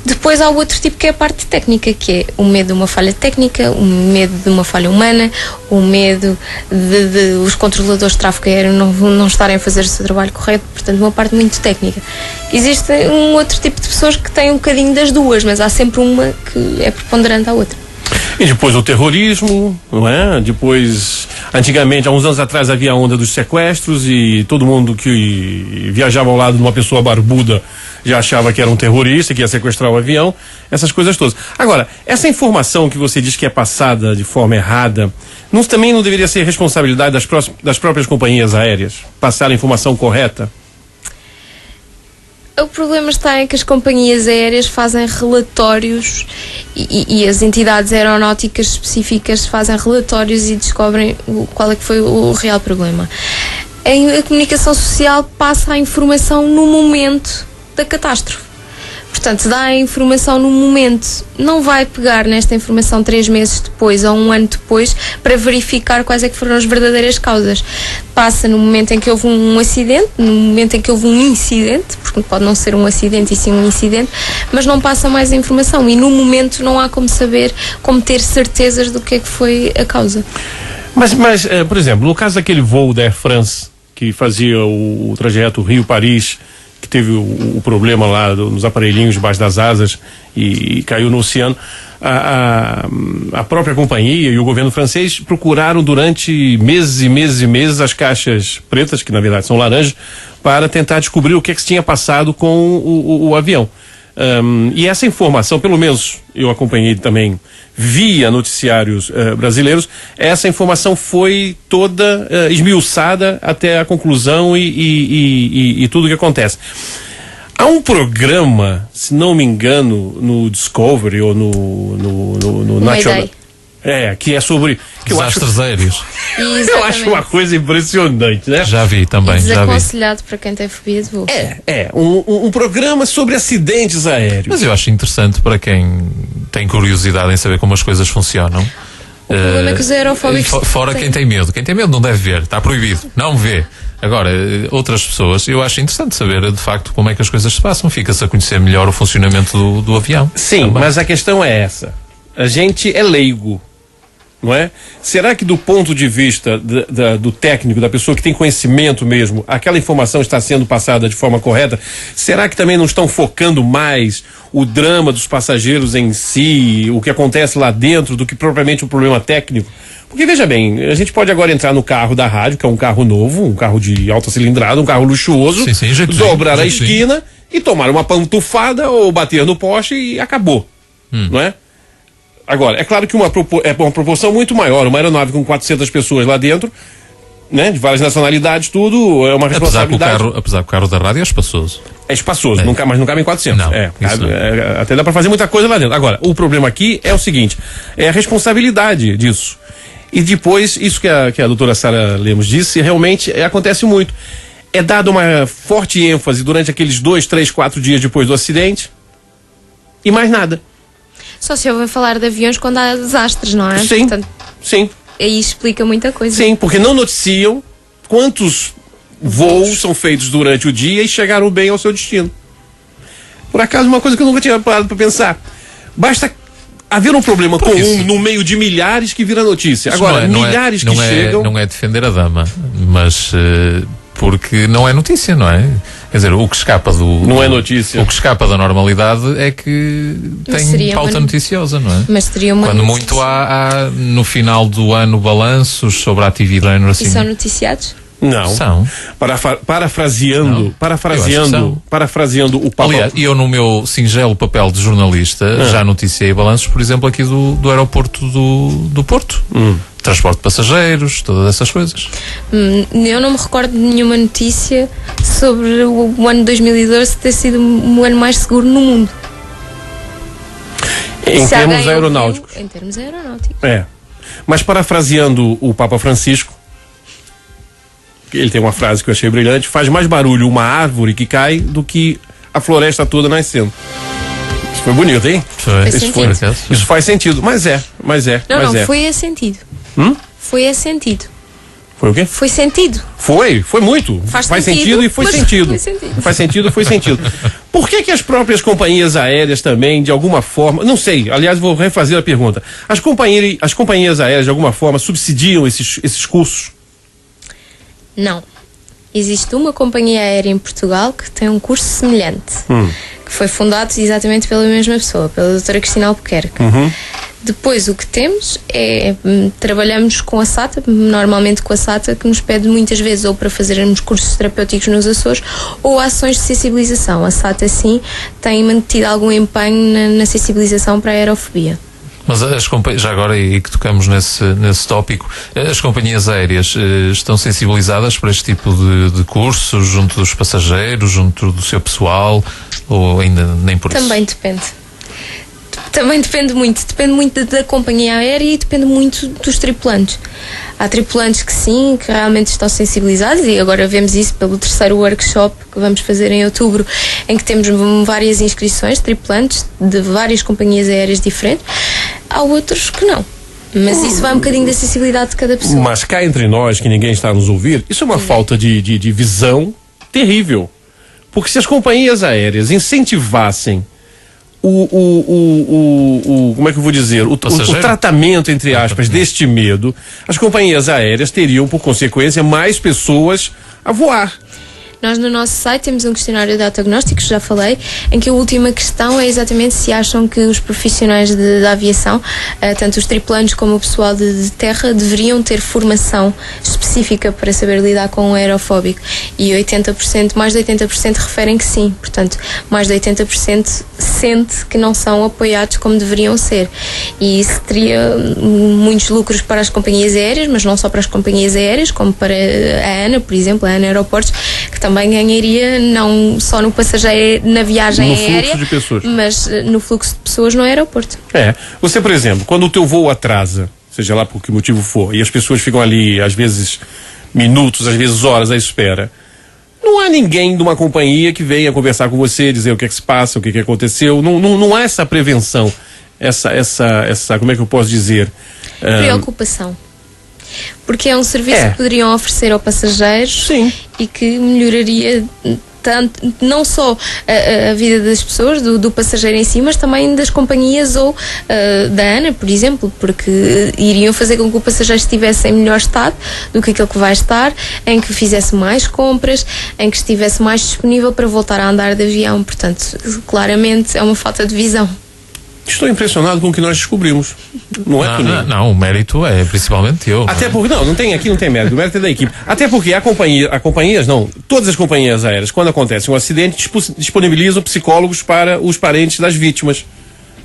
Speaker 3: Depois há o outro tipo que é a parte técnica, que é o medo de uma falha técnica, o medo de uma falha humana, o medo de os controladores de tráfego aéreo não estarem a fazer o seu trabalho correto, portanto uma parte muito técnica. Existe um outro tipo de pessoas que têm um bocadinho das duas, mas há sempre uma que é preponderante à outra.
Speaker 1: E depois o terrorismo, não é? Depois, antigamente, há uns anos atrás, havia a onda dos sequestros e todo mundo que viajava ao lado de uma pessoa barbuda já achava que era um terrorista, que ia sequestrar o avião, essas coisas todas. Agora, essa informação que você diz que é passada de forma errada, também não deveria ser responsabilidade das próprias companhias aéreas? Passar a informação correta?
Speaker 3: O problema está em que as companhias aéreas fazem relatórios e as entidades aeronáuticas específicas fazem relatórios e descobrem qual é que foi o real problema. A comunicação social passa a informação no momento da catástrofe. Portanto, dá a informação no momento. Não vai pegar nesta informação 3 meses depois ou 1 ano depois para verificar quais é que foram as verdadeiras causas. Passa no momento em que houve um acidente, no momento em que houve um incidente, porque pode não ser um acidente e sim um incidente, mas não passa mais a informação e no momento não há como saber, como ter certezas do que é que foi a causa.
Speaker 1: Mas por exemplo, no caso daquele voo da Air France que fazia o trajeto Rio-Paris, que teve o problema lá nos aparelhinhos debaixo das asas e caiu no oceano, a própria companhia e o governo francês procuraram durante meses e meses e meses as caixas pretas, que na verdade são laranjas, para tentar descobrir o que é que se tinha passado com o avião. E essa informação, pelo menos eu acompanhei também via noticiários brasileiros, essa informação foi toda esmiuçada até a conclusão e tudo o que acontece. Há um programa, se não me engano, no Discovery ou no National... que é sobre...
Speaker 2: desastres aéreos.
Speaker 1: Eu acho uma coisa impressionante, né?
Speaker 2: Já vi também,
Speaker 3: desaconselhado para quem tem fobia de voo.
Speaker 1: Um programa sobre acidentes aéreos.
Speaker 2: Mas eu acho interessante para quem tem curiosidade em saber como as coisas funcionam.
Speaker 3: O problema é que os aerofóbicos...
Speaker 2: Fora quem tem medo. Quem tem medo não deve ver, está proibido, não vê. Agora, outras pessoas, eu acho interessante saber de facto como é que as coisas se passam. Fica-se a conhecer melhor o funcionamento do avião.
Speaker 1: Sim, também. Mas a questão é essa. A gente é leigo, não é? Será que do ponto de vista do técnico, da pessoa que tem conhecimento mesmo, aquela informação está sendo passada de forma correta? Será que também não estão focando mais o drama dos passageiros em si, o que acontece lá dentro, do que propriamente o problema técnico? Porque veja bem, a gente pode agora entrar no carro da rádio, que é um carro novo, um carro de alta cilindrada, um carro luxuoso, dobrar a esquina e tomar uma pantufada ou bater no poste e acabou, não é? Agora, é claro que é uma proporção muito maior, uma aeronave com 400 pessoas lá dentro, né, de várias nacionalidades, tudo é uma responsabilidade.
Speaker 2: Apesar que o carro da rádio é espaçoso.
Speaker 1: É espaçoso, mas não cabe em 400.
Speaker 2: Não,
Speaker 1: até dá para fazer muita coisa lá dentro. Agora, o problema aqui é o seguinte, é a responsabilidade disso. E depois, isso que a doutora Sara Lemos disse, realmente acontece muito. É dada uma forte ênfase durante aqueles 2, 3, 4 dias depois do acidente e mais nada.
Speaker 3: Só se ouvem falar de aviões quando há desastres, não é?
Speaker 1: Sim, portanto, sim.
Speaker 3: Aí explica muita coisa.
Speaker 1: Sim, porque não noticiam quantos voos são feitos durante o dia e chegaram bem ao seu destino. Por acaso, uma coisa que eu nunca tinha parado para pensar. Basta haver um problema comum no meio de milhares que vira notícia. Agora, milhares que chegam...
Speaker 2: Não é defender a dama, mas... porque não é notícia, não é? Quer dizer, o que escapa
Speaker 1: não é notícia.
Speaker 2: O que escapa da normalidade é que tem pauta noticiosa, não é?
Speaker 3: Mas teria uma
Speaker 2: Quando notícia. Muito há no final do ano balanços sobre a atividade assim.
Speaker 3: E são noticiados?
Speaker 1: Não.
Speaker 2: São.
Speaker 1: Parafraseando o Papa.
Speaker 2: Aliás, eu no meu singelo papel de jornalista já noticiei balanços, por exemplo, aqui do aeroporto do Porto. Transporte de passageiros, todas essas coisas.
Speaker 3: Eu não me recordo de nenhuma notícia sobre o ano 2012 ter sido o ano mais seguro no mundo.
Speaker 1: Em termos aeronáuticos.
Speaker 3: Em termos aeronáuticos.
Speaker 1: Mas parafraseando o Papa Francisco, ele tem uma frase que eu achei brilhante: faz mais barulho uma árvore que cai do que a floresta toda nascendo. Isso foi bonito, hein? Isso faz sentido, mas é.
Speaker 3: Foi a sentido. Foi a sentido.
Speaker 1: Foi o quê?
Speaker 3: Foi sentido.
Speaker 1: Foi muito. Faz sentido e foi sentido. Faz sentido e foi sentido. Por que as próprias companhias aéreas também, de alguma forma, não sei, aliás, vou refazer a pergunta. As companhias aéreas, de alguma forma, subsidiam esses cursos?
Speaker 3: Não. Existe uma companhia aérea em Portugal que tem um curso semelhante, que foi fundado exatamente pela mesma pessoa, pela doutora Cristina Albuquerque. Depois o que temos é, trabalhamos com a SATA, normalmente com a SATA, que nos pede muitas vezes ou para fazermos cursos terapêuticos nos Açores ou ações de sensibilização. A SATA sim tem mantido algum empenho na sensibilização para a aerofobia.
Speaker 2: Mas as companhias, já agora e que tocamos nesse tópico, as companhias aéreas estão sensibilizadas para este tipo de cursos junto dos passageiros, junto do seu pessoal, ou ainda nem por isso?
Speaker 3: Também depende. Também depende muito da companhia aérea e depende muito dos tripulantes. Há tripulantes que sim, que realmente estão sensibilizados, e agora vemos isso pelo 3º workshop que vamos fazer em outubro, em que temos várias inscrições de tripulantes de várias companhias aéreas diferentes. Há outros que não. Mas isso vai um bocadinho da sensibilidade de cada pessoa.
Speaker 1: Mas cá entre nós, que ninguém está a nos ouvir, isso é uma falta de visão terrível. Porque se as companhias aéreas incentivassem como é que eu vou dizer? O tratamento, entre aspas, deste medo, as companhias aéreas teriam, por consequência, mais pessoas a voar.
Speaker 3: Nós no nosso site temos um questionário de autodiagnóstico, já falei, em que a última questão é exatamente se acham que os profissionais da aviação, tanto os tripulantes como o pessoal de terra, deveriam ter formação específica para saber lidar com o aerofóbico. E 80%, mais de 80% referem que sim. Portanto, mais de 80% sente que não são apoiados como deveriam ser. E isso teria muitos lucros para as companhias aéreas, mas não só para as companhias aéreas, como para a ANA, por exemplo, a ANA Aeroportos, que também ganharia não só no passageiro, na viagem aérea,
Speaker 1: de pessoas,
Speaker 3: mas no fluxo de pessoas no aeroporto.
Speaker 1: Você, por exemplo, quando o teu voo atrasa, seja lá por que motivo for, e as pessoas ficam ali, às vezes minutos, às vezes horas à espera, não há ninguém de uma companhia que venha conversar com você, dizer o que é que se passa, o que é que aconteceu. Não há essa prevenção, essa como é que eu posso dizer?
Speaker 3: Preocupação. Porque é um serviço que poderiam oferecer ao passageiro.
Speaker 1: Sim.
Speaker 3: E que melhoraria tanto, não só a vida das pessoas, do passageiro em si, mas também das companhias ou da ANA, por exemplo, porque iriam fazer com que o passageiro estivesse em melhor estado do que aquele que vai estar, em que fizesse mais compras, em que estivesse mais disponível para voltar a andar de avião. Portanto, claramente é uma falta de visão.
Speaker 1: Estou impressionado com o que nós descobrimos. Não é, Toninho?
Speaker 2: Não, o mérito é principalmente eu.
Speaker 1: Até porque, não tem mérito. O mérito é da equipe. Até porque todas as companhias aéreas, quando acontece um acidente, disponibilizam psicólogos para os parentes das vítimas.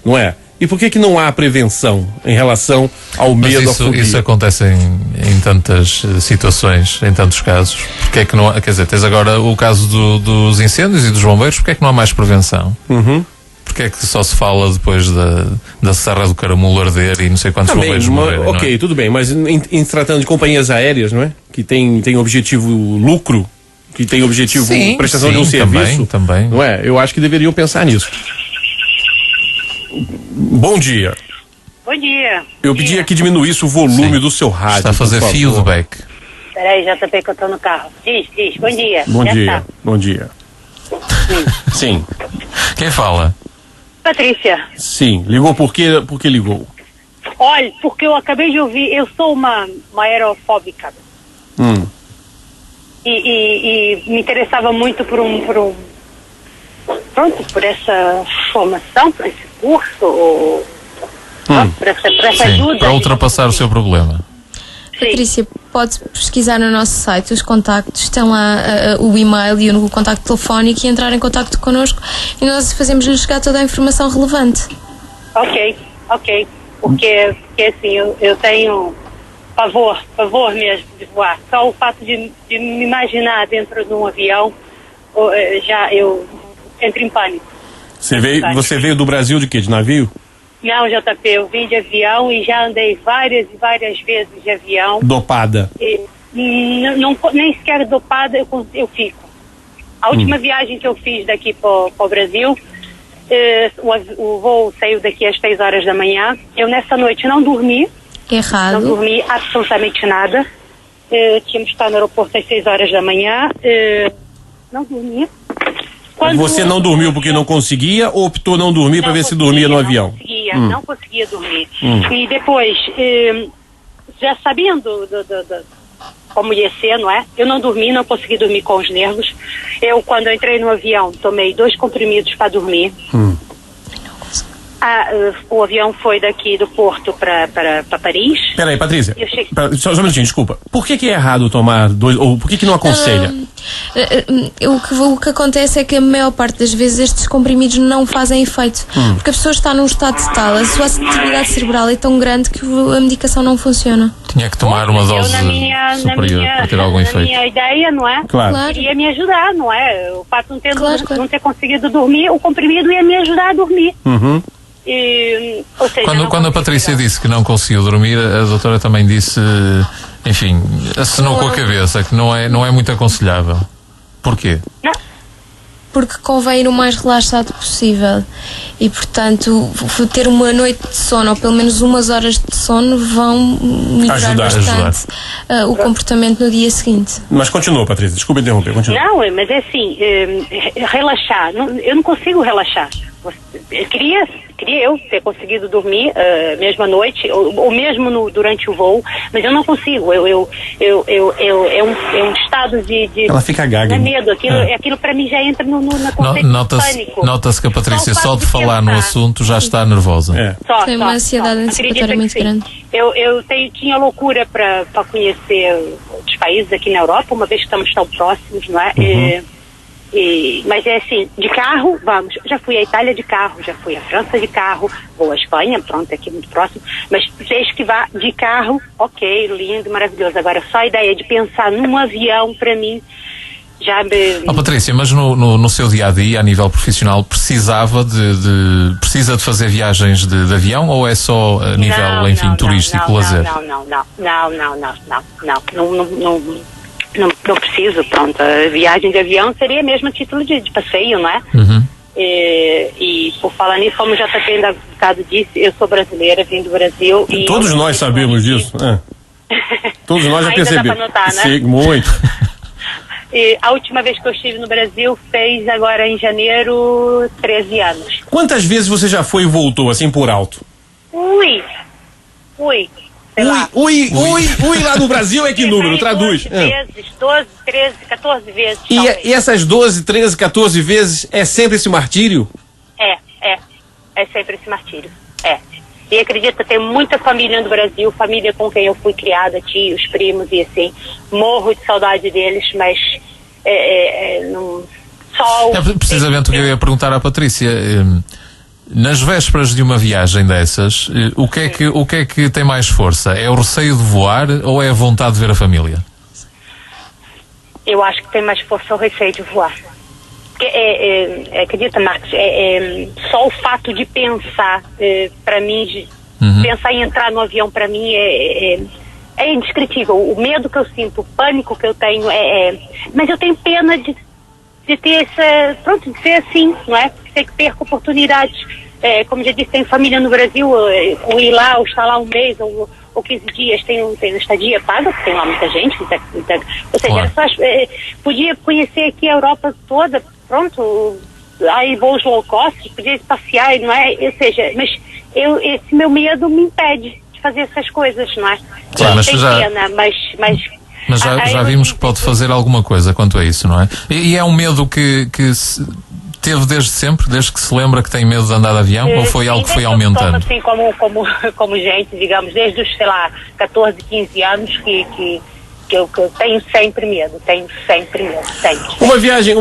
Speaker 1: Não é? E por que não há prevenção em relação ao medo, à fobia?
Speaker 2: Isso acontece em tantas situações, em tantos casos. Porque é que não há, quer dizer, tens agora o caso dos incêndios e dos bombeiros, porque é que não há mais prevenção? Porque é que só se fala depois da Serra do Caramulo arder e não sei quantos bombeiros morrerem?
Speaker 1: Ok, tudo bem, mas em tratando de companhias aéreas, não é? Que tem objetivo lucro, que tem objetivo prestação de um serviço.
Speaker 2: Também.
Speaker 1: Não é? Eu acho que deveriam pensar nisso. Bom dia.
Speaker 4: Bom dia.
Speaker 1: Eu pedi que diminuísse o volume do seu rádio.
Speaker 2: Está a fazer feedback.
Speaker 4: Peraí, JP, que eu estou no carro. Diz, bom dia.
Speaker 1: Bom dia. Sim.
Speaker 2: Quem fala?
Speaker 4: Patrícia.
Speaker 1: Sim, ligou por que ligou?
Speaker 4: Olha, porque eu acabei de ouvir, eu sou uma aerofóbica. E me interessava muito por essa formação, por esse curso, por essa ajuda.
Speaker 2: Para ultrapassar o seu problema.
Speaker 3: Patrícia, pode pesquisar no nosso site os contactos, tem lá o e-mail e o contacto telefónico e entrar em contacto connosco e nós fazemos-lhe chegar toda a informação relevante.
Speaker 4: Ok. Porque assim, eu tenho pavor mesmo de voar. Só o fato de me imaginar dentro de um avião, eu entro em pânico.
Speaker 1: Você veio do Brasil de quê? De navio?
Speaker 4: Não, JP, eu vim de avião e já andei várias e várias vezes de avião.
Speaker 1: Dopada?
Speaker 4: Nem sequer dopada eu fico. A última viagem que eu fiz daqui para o Brasil, o voo saiu daqui às 6 horas da manhã. Eu nessa noite não dormi.
Speaker 3: Errado.
Speaker 4: Não dormi absolutamente nada. Tínhamos que estar no aeroporto às 6 horas da manhã. Não dormi.
Speaker 1: Você não dormiu porque não conseguia ou optou não dormir para ver se dormia no avião?
Speaker 4: Não conseguia dormir. E depois, já sabendo como ia ser, não é? Eu não dormi, não consegui dormir com os nervos. Quando eu entrei no avião, tomei 2 comprimidos para dormir. O avião foi daqui do Porto para Paris.
Speaker 1: Peraí, Patrícia, só um minutinho, desculpa. Por que é errado tomar 2, ou por que não aconselha?
Speaker 3: O que acontece é que a maior parte das vezes estes comprimidos não fazem efeito, porque a pessoa está num estado tal, a sua atividade cerebral é tão grande que a medicação não funciona.
Speaker 2: Tinha que tomar uma dose superior para ter algum efeito.
Speaker 4: Na minha ideia, não é?
Speaker 1: Claro.
Speaker 4: Iria me ajudar, não é? O fato de não ter conseguido dormir, o comprimido ia me ajudar a dormir. Ou seja,
Speaker 2: quando a Patrícia disse que não conseguiu dormir, a doutora também disse, enfim, acenou com a cabeça, que não é muito aconselhável. Porquê?
Speaker 4: Não.
Speaker 3: Porque convém ir o mais relaxado possível e, portanto, ter uma noite de sono, ou pelo menos umas horas de sono, vão melhorar bastante o comportamento no dia seguinte.
Speaker 1: Mas continua, Patrícia, desculpa interromper, continua.
Speaker 4: Não, mas é assim, relaxar, eu não consigo relaxar. Queria eu ter conseguido dormir mesmo à noite, ou mesmo durante o voo, mas eu não consigo. É um estado de
Speaker 1: ela fica gaga.
Speaker 4: Medo. Aquilo para mim já entra na conceito de pânico.
Speaker 2: Nota-se que a Patrícia só de falar no assunto já está nervosa.
Speaker 3: Tem uma ansiedade antecipatória muito grande.
Speaker 4: Eu tinha loucura para conhecer outros países aqui na Europa, uma vez que estamos tão próximos, não é? Mas é assim, de carro, vamos, já fui à Itália de carro, já fui à França de carro, vou à Espanha, pronto, aqui muito próximo, mas desde que vá de carro, ok, lindo, maravilhoso. Agora, só a ideia de pensar num avião, para mim, já me...
Speaker 2: Patrícia, mas no seu dia-a-dia, a nível profissional, precisa de fazer viagens de avião, ou é só a nível, turístico, lazer?
Speaker 4: Não preciso, pronto. A viagem de avião seria mesmo a título de passeio, não é? E por falar nisso, como o JP ainda disse, eu sou brasileira, vim do Brasil. E
Speaker 1: todos nós sabemos disso. Todos nós já percebemos.
Speaker 4: Dá pra notar, né?
Speaker 1: Sim, muito.
Speaker 4: E a última vez que eu estive no Brasil fez agora em janeiro 13 anos.
Speaker 1: Quantas vezes você já foi e voltou, assim por alto?
Speaker 4: Ui,
Speaker 1: lá no Brasil é que número? Traduz.
Speaker 4: 12, 13, 14 vezes.
Speaker 1: E essas 12, 13, 14 vezes é sempre esse martírio?
Speaker 4: É sempre esse martírio. E acredito que eu tenho muita família no Brasil, família com quem eu fui criada, tios, primos e assim. Morro de saudade deles, mas
Speaker 2: precisamente o que eu ia perguntar à Patrícia. Nas vésperas de uma viagem dessas, o que é que tem mais força? É o receio de voar ou é a vontade de ver a família?
Speaker 4: Eu acho que tem mais força o receio de voar. Acredita, Marcos, só o fato de pensar, para mim, pensar em entrar no avião, para mim, é indescritível. O medo que eu sinto, o pânico que eu tenho, mas eu tenho pena de ter de ser assim, não é? Ter que perco oportunidades. Como já disse, tenho família no Brasil, ou ir lá, ou estar lá um mês, ou 15 dias, tenho estadia paga, porque tem lá muita gente, ou seja, claro. Podia conhecer aqui a Europa toda, pronto, aí voos low cost, podia passear, não é? Ou seja, mas esse meu medo me impede de fazer essas coisas, não é?
Speaker 2: Claro,
Speaker 4: tem pena,
Speaker 2: mas já vimos que pode fazer alguma coisa quanto a isso, não é? E é um medo que teve desde sempre, desde que se lembra que tem medo de andar de avião, ou foi algo que foi aumentando?
Speaker 4: Assim, como gente, digamos, desde os, 14, 15 anos que eu tenho sempre medo, sempre.
Speaker 1: Uma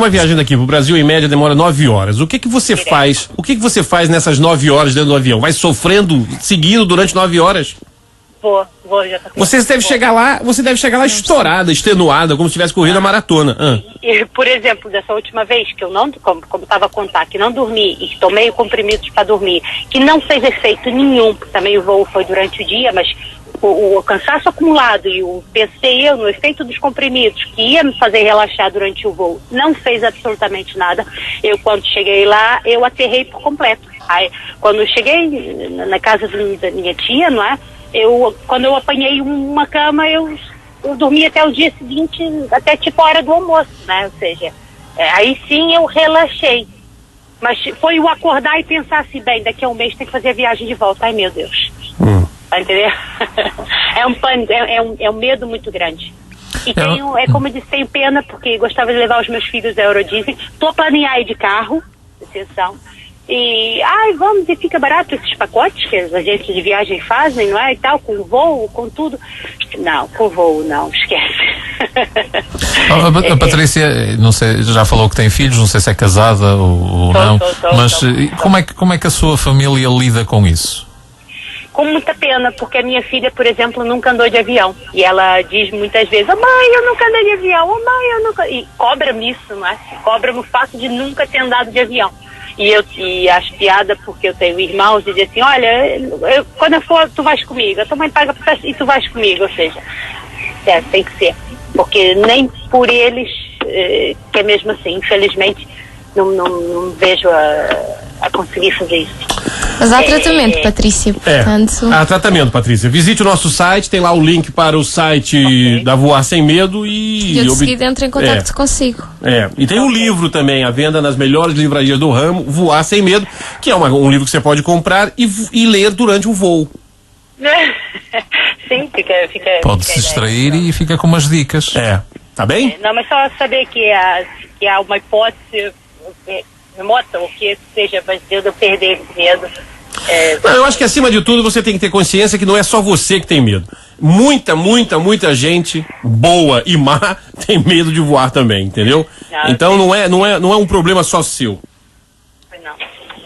Speaker 1: viagem daqui pro Brasil, em média, demora 9 horas. O que você faz? O que você faz nessas 9 horas dentro do avião? Vai sofrendo seguido durante 9 horas?
Speaker 4: Vou, já tá.
Speaker 1: Você deve chegar lá estourada, extenuada, como se tivesse corrido a maratona.
Speaker 4: Por exemplo, dessa última vez que eu não, como estava a contar, que não dormi e que tomei comprimidos para dormir, que não fez efeito nenhum, porque também o voo foi durante o dia, mas o cansaço acumulado e pensei eu no efeito dos comprimidos que ia me fazer relaxar durante o voo, não fez absolutamente nada. Eu, quando cheguei lá, eu aterrei por completo. Aí, quando eu cheguei na casa da minha tia, não é? Quando eu apanhei uma cama, eu dormi até o dia seguinte, até tipo a hora do almoço, né? Ou seja,
Speaker 5: Aí sim eu relaxei. Mas foi o acordar e pensar assim, bem, daqui a um mês tem que fazer a viagem de volta. Ai, meu Deus. Tá entendendo? É um medo muito grande. E é como eu disse, tenho pena, porque gostava de levar os meus filhos da Eurodisney. Tô a planear ir de carro, atenção. E, vamos, e fica barato esses pacotes que as agências de viagem fazem, não é? E tal, com voo, com tudo. Não, com voo não, esquece.
Speaker 2: A Patrícia, não sei, já falou que tem filhos, não sei se é casada ou não, mas como é que a sua família lida com isso?
Speaker 5: Com muita pena, porque a minha filha, por exemplo, nunca andou de avião. E ela diz muitas vezes, mãe, eu nunca andei de avião, mãe, eu nunca... E cobra-me isso, não é? Cobra-me o fato de nunca ter andado de avião. E acho piada porque eu tenho irmãos e diz assim, olha, quando eu for, tu vais comigo, a tua mãe paga para e tu vais comigo, ou seja, tem que ser. Porque nem por eles, que é mesmo assim, infelizmente, não vejo a conseguir fazer isso.
Speaker 3: Mas há tratamento, Patrícia, portanto...
Speaker 1: Há tratamento, Patrícia. Visite o nosso site, tem lá o link para o site da Voar Sem Medo e...
Speaker 3: eu de seguida entro em contato consigo.
Speaker 1: E tem um livro também à venda nas melhores livrarias do ramo, Voar Sem Medo, que é um livro que você pode comprar e ler durante o voo.
Speaker 5: Sim, fica
Speaker 2: pode se distrair e fica com umas dicas.
Speaker 1: Tá bem?
Speaker 5: Não, mas só saber que há uma hipótese remota, ou que seja, mas eu perder esse medo.
Speaker 1: Não, eu acho que acima de tudo você tem que ter consciência que não é só você que tem medo. Muita gente boa e má tem medo de voar também, entendeu? Então não é um problema só seu.
Speaker 5: Não,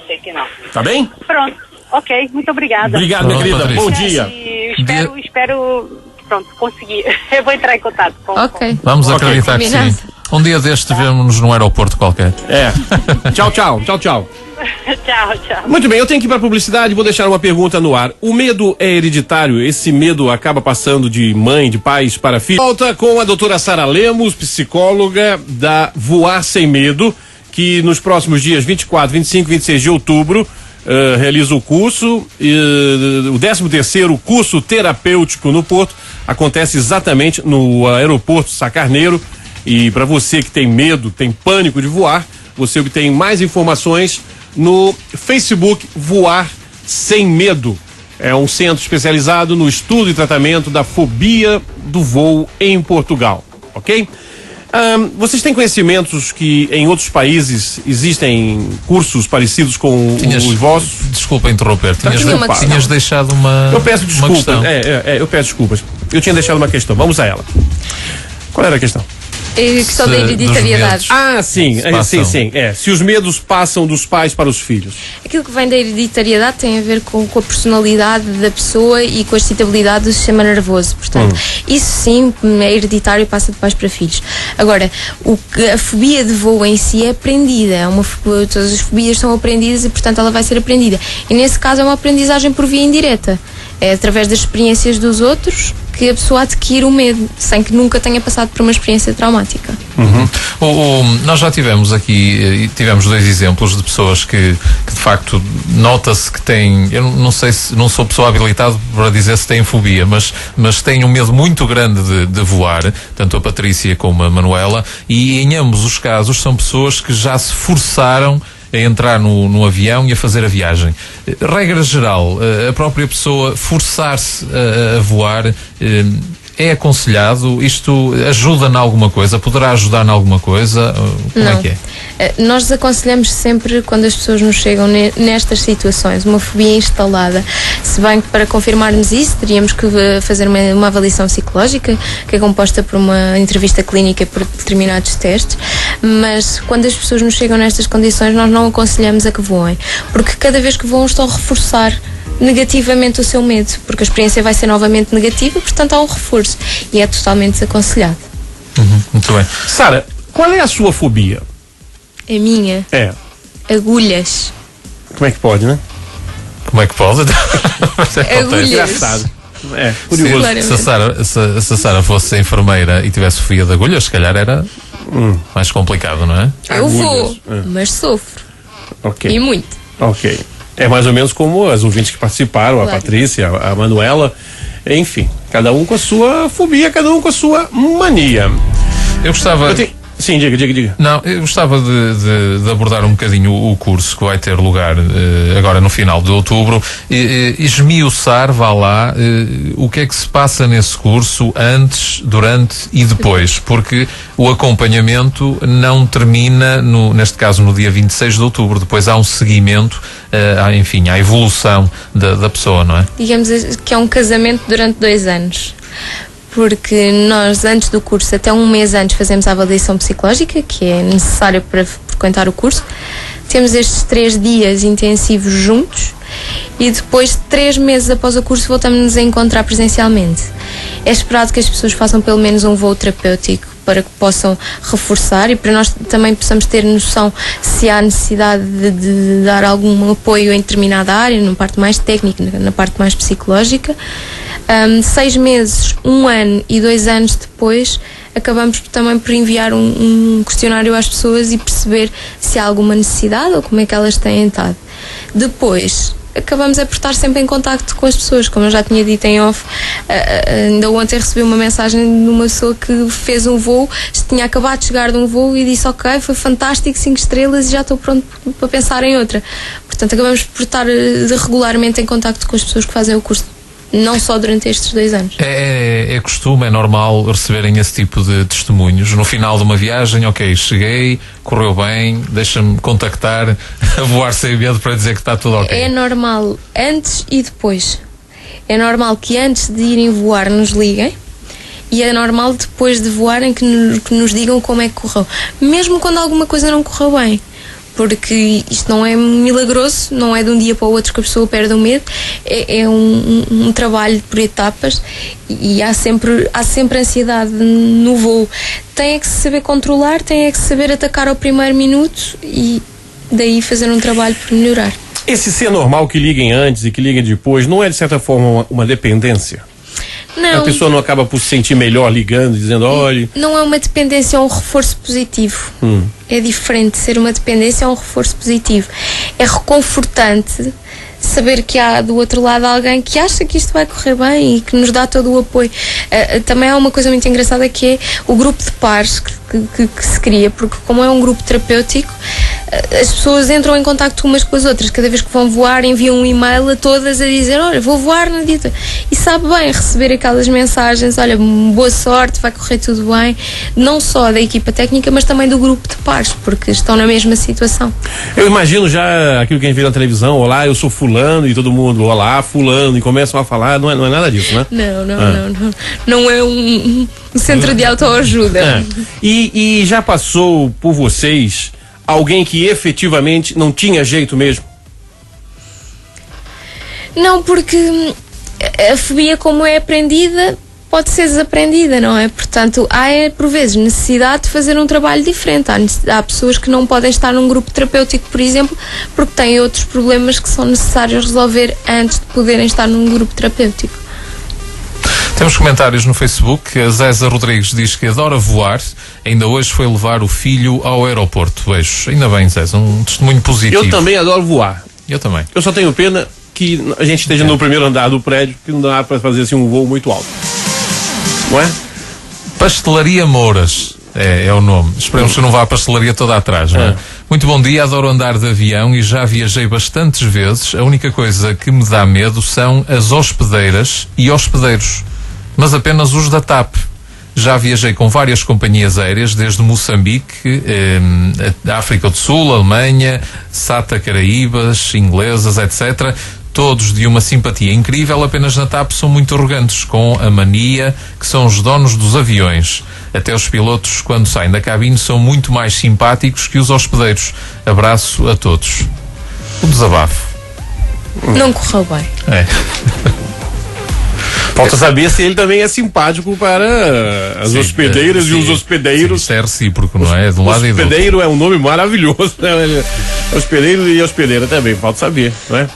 Speaker 5: sei que não.
Speaker 1: Tá bem?
Speaker 5: Pronto, ok, muito obrigada.
Speaker 1: Obrigado, minha querida,
Speaker 2: Patrícia.
Speaker 1: bom dia.
Speaker 5: Espero, pronto, conseguir. Eu vou entrar em contato com...
Speaker 2: Vamos acreditar que sim. Um dia deste vemos-nos num aeroporto qualquer.
Speaker 1: Tchau.
Speaker 5: Tchau.
Speaker 1: Muito bem, eu tenho que ir para publicidade, vou deixar uma pergunta no ar. O medo é hereditário? Esse medo acaba passando de mãe, de pais para filhos? Volta com a doutora Sara Lemos, psicóloga da Voar Sem Medo, que nos próximos dias 24, 25 e 26 de outubro realiza o curso, o 13º curso terapêutico no Porto, acontece exatamente no aeroporto Sá Carneiro. E para você que tem medo, tem pânico de voar, você obtém mais informações no Facebook Voar Sem Medo. É um centro especializado no estudo e tratamento da fobia do voo em Portugal, ok? Vocês têm conhecimentos que em outros países existem cursos parecidos com os vossos?
Speaker 2: Desculpa interromper, tinhas deixado uma...
Speaker 1: Eu peço desculpas, eu peço desculpas. Eu tinha deixado uma questão, vamos a ela. Qual era a questão?
Speaker 3: A questão da hereditariedade.
Speaker 1: Sim. Se os medos passam dos pais para os filhos.
Speaker 3: Aquilo que vem da hereditariedade tem a ver com a personalidade da pessoa e com a excitabilidade do sistema nervoso. Portanto, isso sim é hereditário e passa de pais para filhos. Agora, a fobia de voo em si é aprendida. Todas as fobias são aprendidas e, portanto, ela vai ser aprendida. E nesse caso é uma aprendizagem por via indireta. É através das experiências dos outros que a pessoa adquire o medo, sem que nunca tenha passado por uma experiência traumática.
Speaker 2: Nós já tivemos aqui, tivemos 2 exemplos de pessoas que de facto nota-se que têm, eu não sei se, não sou pessoa habilitada para dizer se têm fobia, mas têm um medo muito grande de voar, tanto a Patrícia como a Manuela, e em ambos os casos são pessoas que já se forçaram a entrar no avião e a fazer a viagem. Regra geral, a própria pessoa forçar-se a voar é aconselhado? Isto ajuda em alguma coisa? Poderá ajudar em alguma coisa? Como é que é?
Speaker 3: Nós desaconselhamos sempre quando as pessoas nos chegam nestas situações, uma fobia instalada. Se bem que para confirmarmos isso teríamos que fazer uma avaliação psicológica, que é composta por uma entrevista clínica por determinados testes, mas quando as pessoas nos chegam nestas condições nós não aconselhamos a que voem, porque cada vez que voam estão a reforçar negativamente o seu medo, porque a experiência vai ser novamente negativa, portanto há um reforço e é totalmente desaconselhado.
Speaker 2: Muito bem.
Speaker 1: Sara, qual é a sua fobia?
Speaker 3: A minha? Agulhas.
Speaker 1: Como é que pode, né?
Speaker 2: Como é que pode?
Speaker 3: Agulhas.
Speaker 1: Engraçado. Curioso.
Speaker 2: Se a Sara fosse enfermeira e tivesse fobia de agulhas, se calhar era mais complicado, não é?
Speaker 3: Eu vou, mas sofro.
Speaker 1: Ok.
Speaker 3: E muito.
Speaker 1: Ok. É mais ou menos como as ouvintes que participaram, a Patrícia, a Manuela, enfim, cada um com a sua fobia, cada um com a sua mania.
Speaker 2: Eu gostava...
Speaker 1: Sim, diga.
Speaker 2: Não, eu gostava de abordar um bocadinho o curso que vai ter lugar agora no final de outubro, esmiuçar, vá lá, o que é que se passa nesse curso antes, durante e depois, porque o acompanhamento não termina, neste caso no dia 26 de outubro, depois há um seguimento, enfim, à evolução da pessoa, não é?
Speaker 3: Digamos que é um casamento durante 2 anos. Porque nós, antes do curso, até um mês antes, fazemos a avaliação psicológica, que é necessária para frequentar o curso. Temos estes 3 dias intensivos juntos e depois, 3 meses após o curso, voltamos-nos a encontrar presencialmente. É esperado que as pessoas façam pelo menos um voo terapêutico para que possam reforçar e para nós também possamos ter noção se há necessidade de dar algum apoio em determinada área, na parte mais técnica, na parte mais psicológica. 6 meses, 1 ano e 2 anos depois, acabamos também por enviar um questionário às pessoas e perceber se há alguma necessidade ou como é que elas têm estado. Depois, acabamos por estar sempre em contacto com as pessoas, como eu já tinha dito em off. Ainda ontem recebi uma mensagem de uma pessoa que fez um voo, tinha acabado de chegar de um voo e disse: ok, foi fantástico, 5 estrelas e já estou pronto para pensar em outra. Portanto, acabamos por estar regularmente em contacto com as pessoas que fazem o curso, não só durante estes 2 anos. É
Speaker 2: costume, é normal receberem esse tipo de testemunhos no final de uma viagem. Ok, cheguei, correu bem, deixa-me contactar a voar sem medo para dizer que está tudo ok.
Speaker 3: É normal antes e depois. É normal que antes de irem voar nos liguem e é normal depois de voarem que nos digam como é que correu, mesmo quando alguma coisa não correu bem. Porque isto não é milagroso, não é de um dia para o outro que a pessoa perde o medo, é um trabalho por etapas e há sempre ansiedade no voo. Tem que se saber controlar, tem que se saber atacar ao primeiro minuto e daí fazer um trabalho por melhorar.
Speaker 1: Esse ser normal que liguem antes e que liguem depois não é de certa forma uma dependência? Não. A pessoa não acaba por se sentir melhor ligando, dizendo, olha...
Speaker 3: Não é uma dependência, é um reforço positivo. É diferente de ser uma dependência, é um reforço positivo. É reconfortante saber que há do outro lado alguém que acha que isto vai correr bem e que nos dá todo o apoio. Também há uma coisa muito engraçada que é o grupo de pares que se cria, porque como é um grupo terapêutico, as pessoas entram em contacto umas com as outras. Cada vez que vão voar, enviam um e-mail a todas a dizer: olha, vou voar na dita. E sabe bem receber aquelas mensagens: olha, boa sorte, vai correr tudo bem. Não só da equipa técnica, mas também do grupo de pares, porque estão na mesma situação.
Speaker 1: Eu imagino já aquilo que a gente vê na televisão: olá, eu sou fulano, e todo mundo, olá, fulano, e começam a falar. Não é nada disso, né?
Speaker 3: Não. Não é um centro de autoajuda.
Speaker 1: E já passou por vocês alguém que efetivamente não tinha jeito mesmo?
Speaker 3: Não, porque a fobia, como é aprendida, pode ser desaprendida, não é? Portanto, há por vezes necessidade de fazer um trabalho diferente. Há pessoas que não podem estar num grupo terapêutico, por exemplo, porque têm outros problemas que são necessários resolver antes de poderem estar num grupo terapêutico.
Speaker 2: Temos comentários no Facebook. A Zéza Rodrigues diz que adora voar. Ainda hoje foi levar o filho ao aeroporto. Beijos. Ainda bem, Zéza, um testemunho positivo.
Speaker 1: Eu também adoro voar.
Speaker 2: Eu também.
Speaker 1: Eu só tenho pena que a gente esteja no primeiro andar do prédio, que não dá para fazer assim um voo muito alto. Não é?
Speaker 2: Pastelaria Mouras é o nome. Esperemos que não vá a pastelaria toda atrás, não é? Muito bom dia, adoro andar de avião e já viajei bastantes vezes. A única coisa que me dá medo são as hospedeiras e hospedeiros, mas apenas os da TAP. Já viajei com várias companhias aéreas, desde Moçambique, África do Sul, Alemanha, SATA Caraíbas, inglesas, etc. Todos de uma simpatia incrível, apenas na TAP são muito arrogantes, com a mania que são os donos dos aviões. Até os pilotos, quando saem da cabine, são muito mais simpáticos que os hospedeiros. Abraço a todos. O desabafo.
Speaker 3: Não correu bem.
Speaker 1: Falta saber se ele também é simpático para as hospedeiras e os hospedeiros.
Speaker 2: Isso é recíproco, não é? De um lado e do outro.
Speaker 1: Hospedeiro é um nome maravilhoso, né? Hospedeiro e hospedeira também, falta saber, não é?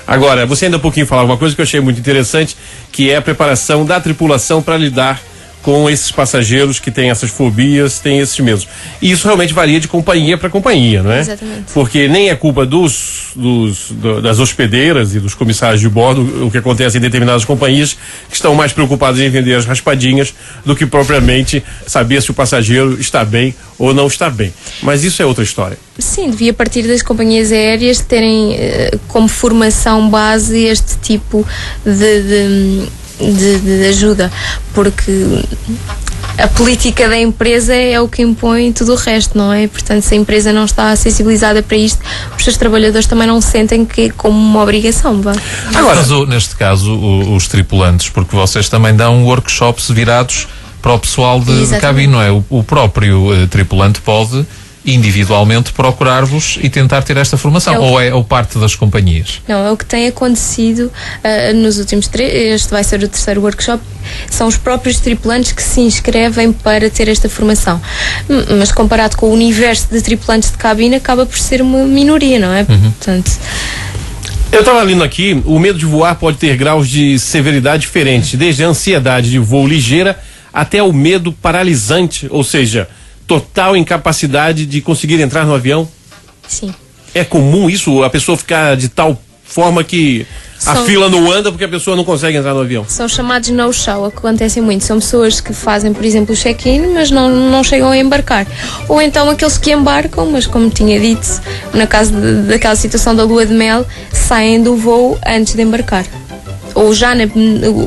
Speaker 1: Agora, você ainda há pouquinho falava uma coisa que eu achei muito interessante, que é a preparação da tripulação para lidar com esses passageiros que têm essas fobias, têm esses medos. E isso realmente varia de companhia para companhia, não é?
Speaker 3: Exatamente.
Speaker 1: Porque nem é culpa das hospedeiras e dos comissários de bordo o que acontece em determinadas companhias que estão mais preocupadas em vender as raspadinhas do que propriamente saber se o passageiro está bem ou não está bem. Mas isso é outra história.
Speaker 3: Sim, devia partir das companhias aéreas terem como formação base este tipo de ajuda, porque a política da empresa é o que impõe tudo o resto, não é? Portanto, se a empresa não está sensibilizada para isto, os seus trabalhadores também não sentem que é como uma obrigação, vá.
Speaker 2: Agora, neste caso, os tripulantes, porque vocês também dão workshops virados para o pessoal de cabine, não é? O próprio tripulante pode individualmente procurar-vos e tentar ter esta formação, ou parte das companhias?
Speaker 3: Não, é o que tem acontecido nos últimos este vai ser o terceiro workshop, são os próprios tripulantes que se inscrevem para ter esta formação, mas comparado com o universo de tripulantes de cabine acaba por ser uma minoria, não é? Portanto...
Speaker 1: Eu estava lendo aqui, o medo de voar pode ter graus de severidade diferentes, desde a ansiedade de voo ligeira até o medo paralisante, ou seja, total incapacidade de conseguir entrar no avião?
Speaker 3: Sim.
Speaker 1: É comum isso? A pessoa ficar de tal forma que a fila não anda porque a pessoa não consegue entrar no avião?
Speaker 3: São chamados no-show, acontecem muito. São pessoas que fazem, por exemplo, o check-in, mas não chegam a embarcar. Ou então aqueles que embarcam, mas como tinha dito, no caso daquela situação da lua de mel, saem do voo antes de embarcar. Ou já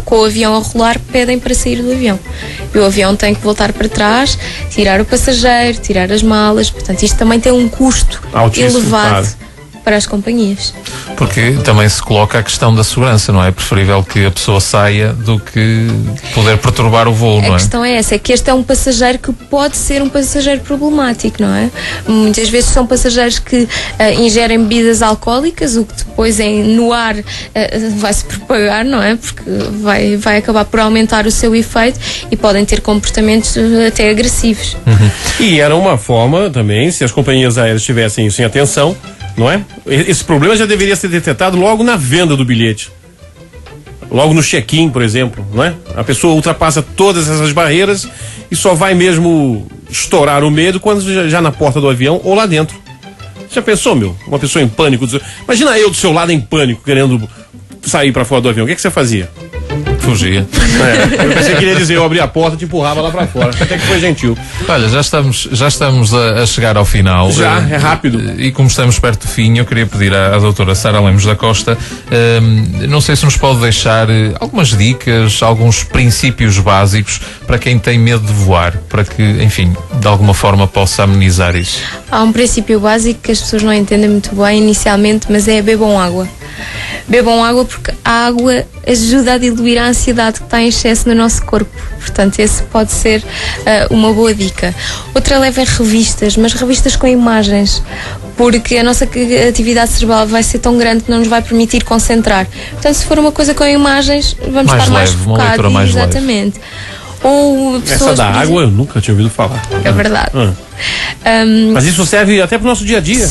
Speaker 3: com o avião a rolar, pedem para sair do avião. E o avião tem que voltar para trás, tirar o passageiro, tirar as malas. Portanto, isto também tem um custo
Speaker 1: altíssimo,
Speaker 3: elevado para as companhias.
Speaker 2: Porque também se coloca a questão da segurança, não é? É preferível que a pessoa saia do que poder perturbar o voo, não é?
Speaker 3: A questão é essa, é que este é um passageiro que pode ser um passageiro problemático, não é? Muitas vezes são passageiros que ingerem bebidas alcoólicas, o que depois no ar vai se propagar, não é? Porque vai acabar por aumentar o seu efeito e podem ter comportamentos até agressivos.
Speaker 1: E era uma forma também, se as companhias aéreas tivessem isso em atenção, não é? Esse problema já deveria ser detectado logo na venda do bilhete. Logo no check-in, por exemplo, não é? A pessoa ultrapassa todas essas barreiras e só vai mesmo estourar o medo quando já na porta do avião ou lá dentro. Já pensou, meu? Uma pessoa em pânico. Imagina eu do seu lado em pânico, querendo sair para fora do avião. O que você fazia?
Speaker 2: Fugia.
Speaker 1: Eu pensei que ele ia dizer, eu abri a porta e te empurrava lá para fora. Até que foi gentil.
Speaker 2: Olha, já estamos a chegar ao final.
Speaker 1: Já, é rápido.
Speaker 2: E como estamos perto do fim, eu queria pedir à doutora Sara Lemos da Costa, não sei se nos pode deixar algumas dicas, alguns princípios básicos para quem tem medo de voar, para que, enfim, de alguma forma possa amenizar isso.
Speaker 3: Há um princípio básico que as pessoas não entendem muito bem inicialmente, mas é bebam água. Bebam água porque a água ajuda a diluir a ansiedade que está em excesso no nosso corpo. Portanto, esse pode ser uma boa dica. Outra, levem revistas, mas revistas com imagens, porque a nossa atividade cerebral vai ser tão grande que não nos vai permitir concentrar. Portanto, se for uma coisa com imagens, vamos estar mais focados.
Speaker 2: Uma leitura mais
Speaker 3: exatamente. Ou pessoas,
Speaker 1: essa da água eu nunca tinha ouvido falar.
Speaker 3: É verdade.
Speaker 1: Mas isso serve até para o nosso dia a dia.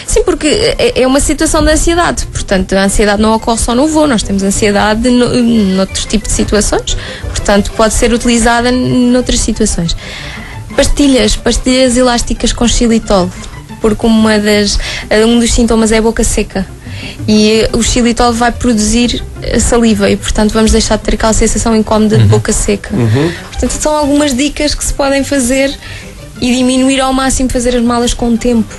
Speaker 3: Sim, porque é uma situação de ansiedade. Portanto, a ansiedade não ocorre só no voo, nós temos ansiedade noutros tipos de situações. Portanto, pode ser utilizada noutras situações. Pastilhas elásticas com xilitol, porque um dos sintomas é a boca seca. E o xilitol vai produzir saliva e, portanto, vamos deixar de ter aquela sensação incómoda de boca seca. Portanto, são algumas dicas que se podem fazer e diminuir ao máximo, fazer as malas com tempo,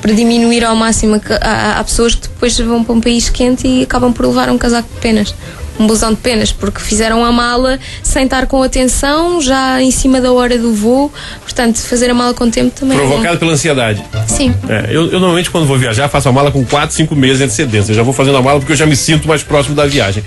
Speaker 3: para diminuir ao máximo. Há pessoas que depois vão para um país quente e acabam por levar um casaco de penas, um blusão de penas, porque fizeram a mala sem estar com atenção, já em cima da hora do voo. Portanto, fazer a mala com tempo também
Speaker 1: provocado pela ansiedade.
Speaker 3: Sim.
Speaker 1: Eu normalmente, quando vou viajar, faço a mala com 4, 5 meses de antecedência. Eu já vou fazendo a mala porque eu já me sinto mais próximo da viagem.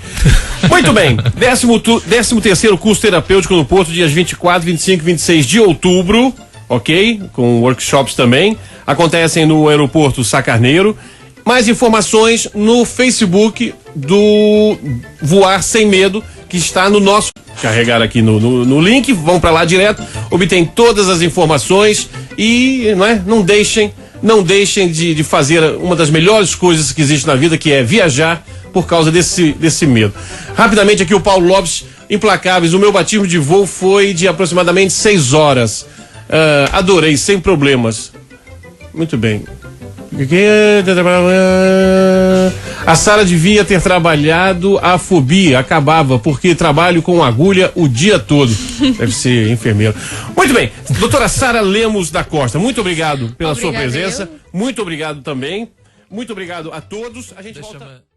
Speaker 1: Muito bem. 13º curso terapêutico no Porto, dias 24, 25 e 26 de outubro. Ok? Com workshops também. Acontecem no aeroporto Sá Carneiro. Mais informações no Facebook do Voar Sem Medo, que está no nosso... Carregar aqui no link, vão para lá direto, obtém todas as informações e não deixem de fazer uma das melhores coisas que existe na vida, que é viajar por causa desse medo. Rapidamente aqui o Paulo Lopes implacáveis. O meu batismo de voo foi de aproximadamente 6 horas. Adorei, sem problemas. Muito bem. A Sara devia ter trabalhado a fobia, acabava, porque trabalho com agulha o dia todo. Deve ser enfermeira. Muito bem, doutora Sara Lemos da Costa, muito obrigado pela sua presença. Muito obrigado também. Muito obrigado a todos. A gente volta...